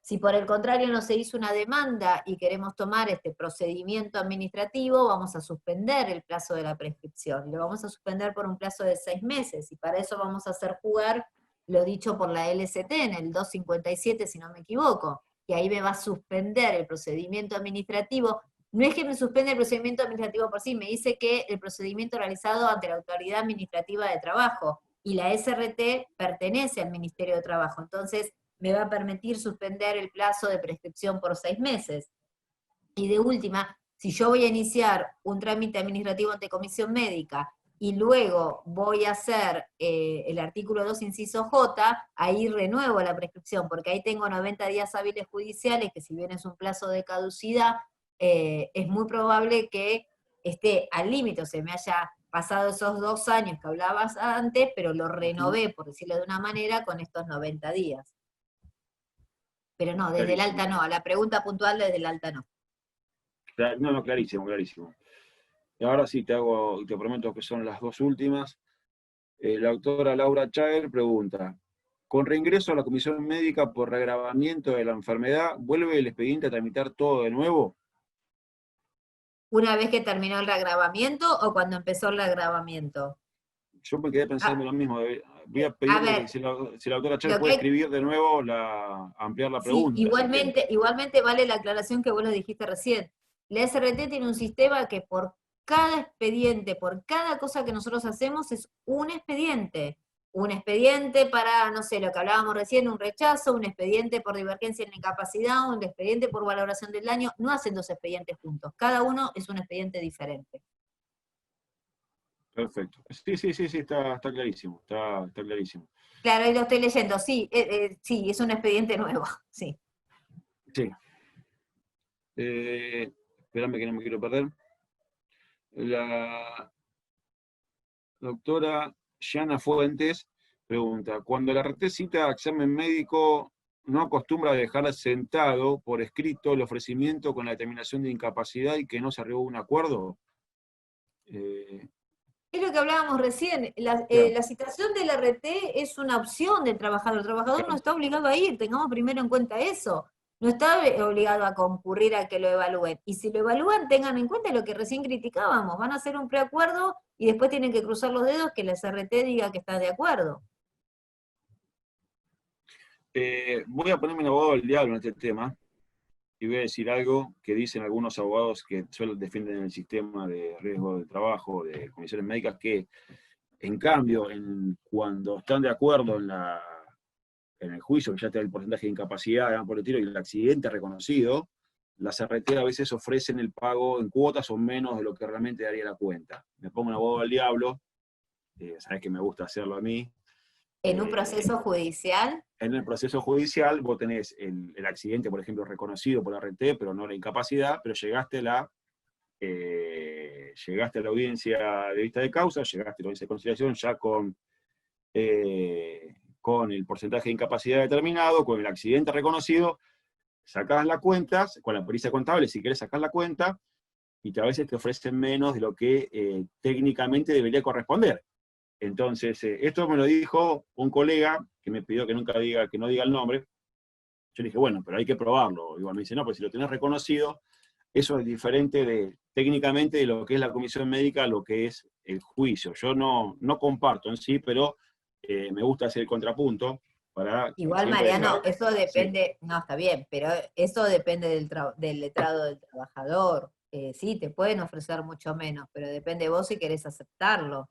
Si por el contrario no se hizo una demanda y queremos tomar este procedimiento administrativo, vamos a suspender el plazo de la prescripción. Lo vamos a suspender por un plazo de 6 meses, y para eso vamos a hacer jugar lo dicho por la LCT en el 257, si no me equivoco, que ahí me va a suspender el procedimiento administrativo. No es que me suspende el procedimiento administrativo por sí, me dice que el procedimiento realizado ante la Autoridad Administrativa de Trabajo, y la SRT pertenece al Ministerio de Trabajo, entonces me va a permitir suspender el plazo de prescripción por 6 meses. Y de última, si yo voy a iniciar un trámite administrativo ante comisión médica y luego voy a hacer el artículo 2, inciso J, ahí renuevo la prescripción, porque ahí tengo 90 días hábiles judiciales, que si bien es un plazo de caducidad, es muy probable que esté al límite, o se me haya pasado esos 2 años que hablabas antes, pero lo renové, por decirlo de una manera, con estos 90 días. Pero no, desde el alta no, a la pregunta puntual desde el alta no. No, no, clarísimo, clarísimo. Y ahora sí te prometo que son las 2 últimas. La doctora Laura Chaer pregunta, con reingreso a la comisión médica por reagravamiento de la enfermedad, ¿vuelve el expediente a tramitar todo de nuevo? ¿Una vez que terminó el reagravamiento o cuando empezó el reagravamiento? Yo me quedé pensando lo mismo. Voy a pedirle ver, que si la doctora Chaer puede escribir de nuevo, ampliar la sí, pregunta. igualmente vale la aclaración que vos lo dijiste recién. La SRT tiene un sistema que por cada expediente, por cada cosa que nosotros hacemos, es un expediente. Un expediente para, no sé, lo que hablábamos recién, un rechazo, un expediente por divergencia en la incapacidad, un expediente por valoración del daño. No hacen 2 expedientes juntos, cada uno es un expediente diferente. Perfecto. Sí, está clarísimo, está clarísimo. Claro, ahí lo estoy leyendo, sí, sí, es un expediente nuevo, sí. Sí. Espérame que no me quiero perder. La doctora Yana Fuentes pregunta, cuando la RT cita examen médico, ¿no acostumbra a dejar sentado por escrito el ofrecimiento con la determinación de incapacidad y que no se arribó a un acuerdo? Es lo que hablábamos recién, Claro, la citación del RT es una opción del trabajador, el trabajador no claro. está obligado a ir, tengamos primero en cuenta eso, no está obligado a concurrir a que lo evalúen, y si lo evalúan tengan en cuenta lo que recién criticábamos, van a hacer un preacuerdo y después tienen que cruzar los dedos que la SRT diga que está de acuerdo. Voy a ponerme un abogado del diablo en este tema y voy a decir algo que dicen algunos abogados que suelen defienden el sistema de riesgo de trabajo, de comisiones médicas, que en cambio, cuando están de acuerdo en el juicio, que ya está el porcentaje de incapacidad, digamos, por el tiro, y el accidente reconocido, las RT a veces ofrecen el pago en cuotas o menos de lo que realmente daría la cuenta. Me pongo un abogado del diablo, sabes que me gusta hacerlo a mí. En un proceso judicial. En el proceso judicial vos tenés el accidente, por ejemplo, reconocido por la RT, pero no la incapacidad, pero llegaste a la audiencia de vista de causa, llegaste a la audiencia de conciliación ya con el porcentaje de incapacidad determinado, con el accidente reconocido, sacás las cuentas, con la pericia contable, si querés sacar la cuenta, y a veces te ofrecen menos de lo que técnicamente debería corresponder. Entonces, esto me lo dijo un colega que me pidió que no diga el nombre. Yo le dije, bueno, pero hay que probarlo. Igual me dice, no, pues si lo tenés reconocido, eso es diferente técnicamente de lo que es la comisión médica a lo que es el juicio. Yo no comparto en sí, pero me gusta hacer el contrapunto para Igual, siempre Mariano, dejar. eso Sí, depende, no, está bien, pero eso depende del letrado del trabajador. Sí, te pueden ofrecer mucho menos, pero depende de vos si querés aceptarlo.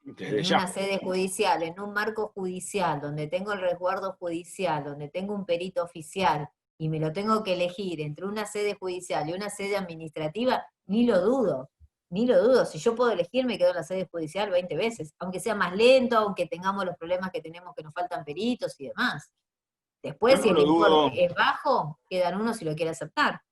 desde En ya. una sede judicial, en un marco judicial, donde tengo el resguardo judicial, donde tengo un perito oficial, y me lo tengo que elegir entre una sede judicial y una sede administrativa, ni lo dudo, ni lo dudo. Si yo puedo elegir, me quedo en la sede judicial 20 veces, aunque sea más lento, aunque tengamos los problemas que tenemos, que nos faltan peritos y demás. Yo Después, si no el lo dudo, importe es bajo, quedan uno si lo quiere aceptar.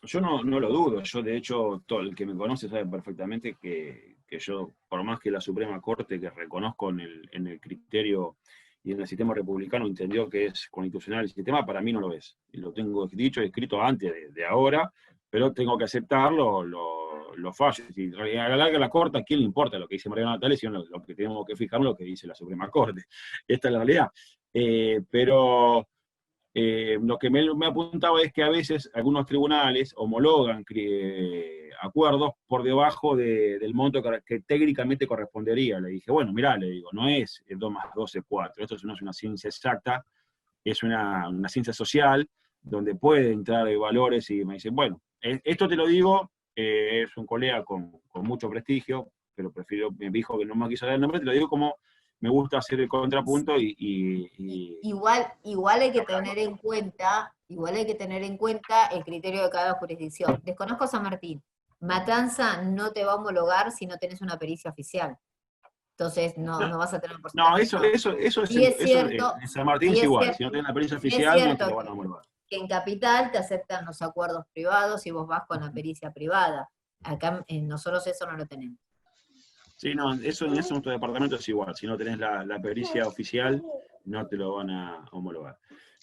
yo no lo dudo. Yo, de hecho, todo el que me conoce sabe perfectamente que yo, por más que la Suprema Corte, que reconozco en el criterio y en el sistema republicano, entendió que es constitucional el sistema, para mí no lo es. Y lo tengo dicho y escrito antes de ahora, pero tengo que aceptarlo, los fallos. Y a la larga, la corta, ¿a quién le importa lo que dice Mariano Natales? Sino lo que tenemos que fijarnos lo que dice la Suprema Corte. Esta es la realidad. Pero lo que me apuntaba es que a veces algunos tribunales homologan acuerdos por debajo del monto que técnicamente correspondería. Le dije, bueno, mirá, le digo, no es el 2 más 2 es 4, esto no es una ciencia exacta, es una ciencia social, donde puede entrar valores, y me dicen, bueno, esto te lo digo, es un colega con mucho prestigio, pero me dijo que no me quiso dar el nombre, te lo digo como me gusta hacer el contrapunto Igual hay que tener en cuenta, igual hay que tener en cuenta el criterio de cada jurisdicción. Desconozco San Martín. Matanza no te va a homologar si no tenés una pericia oficial. Entonces no vas a tener un no, porcentaje exacto. eso Es cierto, en San Martín sí es es igual, cierto, si no tenés la pericia sí es oficial no te lo cierto van a homologar. que en Capital te aceptan los acuerdos privados y vos vas con la pericia privada. Acá nosotros eso no lo tenemos. Sí, no, eso en otro departamento es igual, si no tenés la pericia oficial no te lo van a homologar.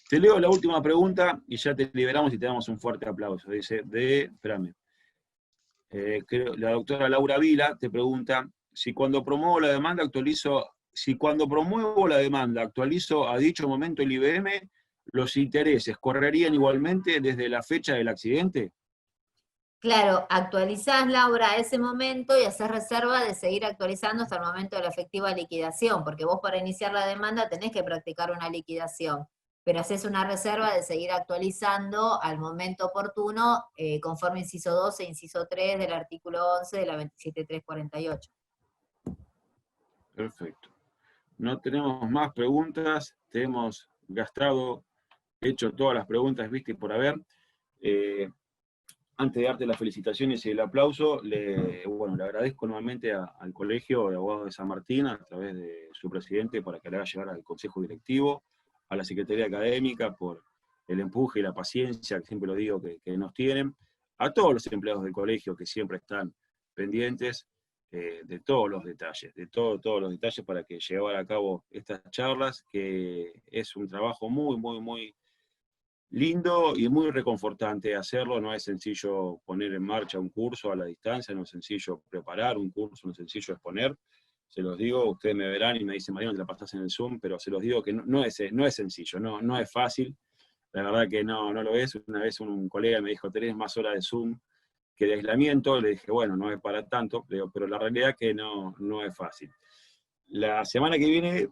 Te leo la última pregunta y ya te liberamos y te damos un fuerte aplauso. Dice, espérame, la doctora Laura Vila te pregunta, si cuando promuevo la demanda actualizo a dicho momento el IBM, ¿los intereses correrían igualmente desde la fecha del accidente? Claro, actualizás, Laura, a ese momento y haces reserva de seguir actualizando hasta el momento de la efectiva liquidación, porque vos para iniciar la demanda tenés que practicar una liquidación, pero haces una reserva de seguir actualizando al momento oportuno, conforme inciso 2 e inciso 3 del artículo 11 de la 27348. Perfecto. No tenemos más preguntas, te hemos hecho todas las preguntas, viste, por haber. Antes de darte las felicitaciones y el aplauso, le agradezco nuevamente al Colegio de Abogados de San Martín, a través de su presidente, para que le haga llegar al Consejo Directivo, a la Secretaría Académica, por el empuje y la paciencia, que siempre lo digo, que nos tienen, a todos los empleados del colegio que siempre están pendientes de todos los detalles, todos los detalles para que llevar a cabo estas charlas, que es un trabajo muy, muy, muy lindo y muy reconfortante hacerlo. No es sencillo poner en marcha un curso a la distancia, no es sencillo preparar un curso, no es sencillo exponer. Se los digo, ustedes me verán y me dicen, Mariano, te la pasás en el Zoom, pero se los digo que no es sencillo, no es fácil. La verdad que no lo es. Una vez un colega me dijo, tenés más horas de Zoom que de aislamiento. Le dije, bueno, no es para tanto, pero la realidad es que no es fácil. La semana que viene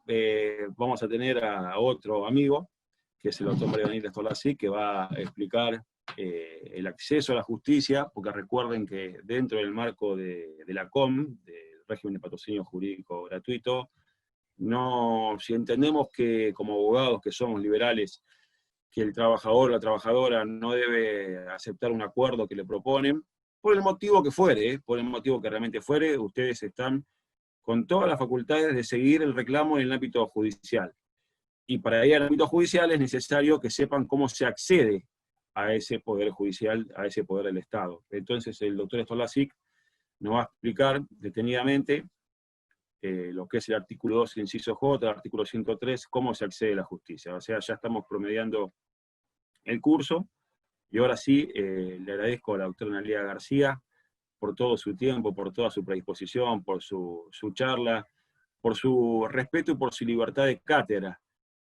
vamos a tener a otro amigo, que es el doctor Mario Daniel Storlasi, que va a explicar el acceso a la justicia, porque recuerden que dentro del marco de la COM, del régimen de patrocinio jurídico gratuito, si entendemos que como abogados que somos liberales, que el trabajador o la trabajadora no debe aceptar un acuerdo que le proponen, por el motivo que fuere, por el motivo que realmente fuere, ustedes están con todas las facultades de seguir el reclamo en el ámbito judicial. Y para ir al ámbito judicial es necesario que sepan cómo se accede a ese poder judicial, a ese poder del Estado. Entonces el doctor Storlasic nos va a explicar detenidamente lo que es el artículo 2, inciso J, el artículo 103, cómo se accede a la justicia. O sea, ya estamos promediando el curso, y ahora sí, le agradezco a la doctora Analía García por todo su tiempo, por toda su predisposición, por su charla, por su respeto y por su libertad de cátedra,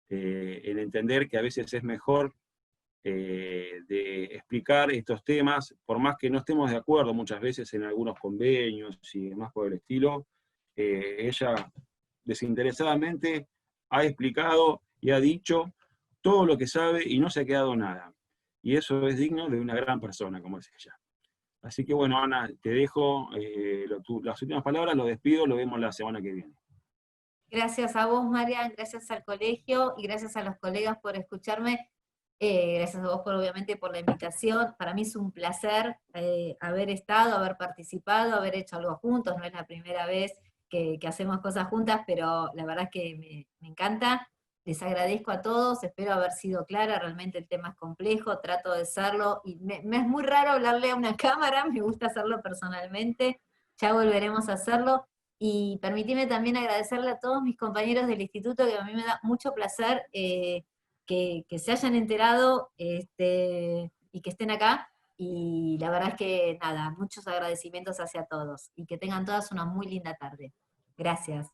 en entender que a veces es mejor de explicar estos temas, por más que no estemos de acuerdo muchas veces en algunos convenios y demás por el estilo, ella desinteresadamente ha explicado y ha dicho todo lo que sabe y no se ha quedado nada. Y eso es digno de una gran persona como es ella. Así que bueno, Ana, te dejo las últimas palabras, lo despido, lo vemos la semana que viene. Gracias a vos, Marian, gracias al colegio y gracias a los colegas por escucharme. Gracias a vos, obviamente, por la invitación. Para mí es un placer haber estado, haber participado, haber hecho algo juntos. No es la primera vez que hacemos cosas juntas, pero la verdad es que me encanta. Les agradezco a todos, espero haber sido clara. Realmente el tema es complejo, trato de serlo. Y me es muy raro hablarle a una cámara, me gusta hacerlo personalmente. Ya volveremos a hacerlo. Y permitime también agradecerle a todos mis compañeros del instituto, que a mí me da mucho placer que se hayan enterado y que estén acá. Y la verdad es que nada, muchos agradecimientos hacia todos. Y que tengan todas una muy linda tarde. Gracias.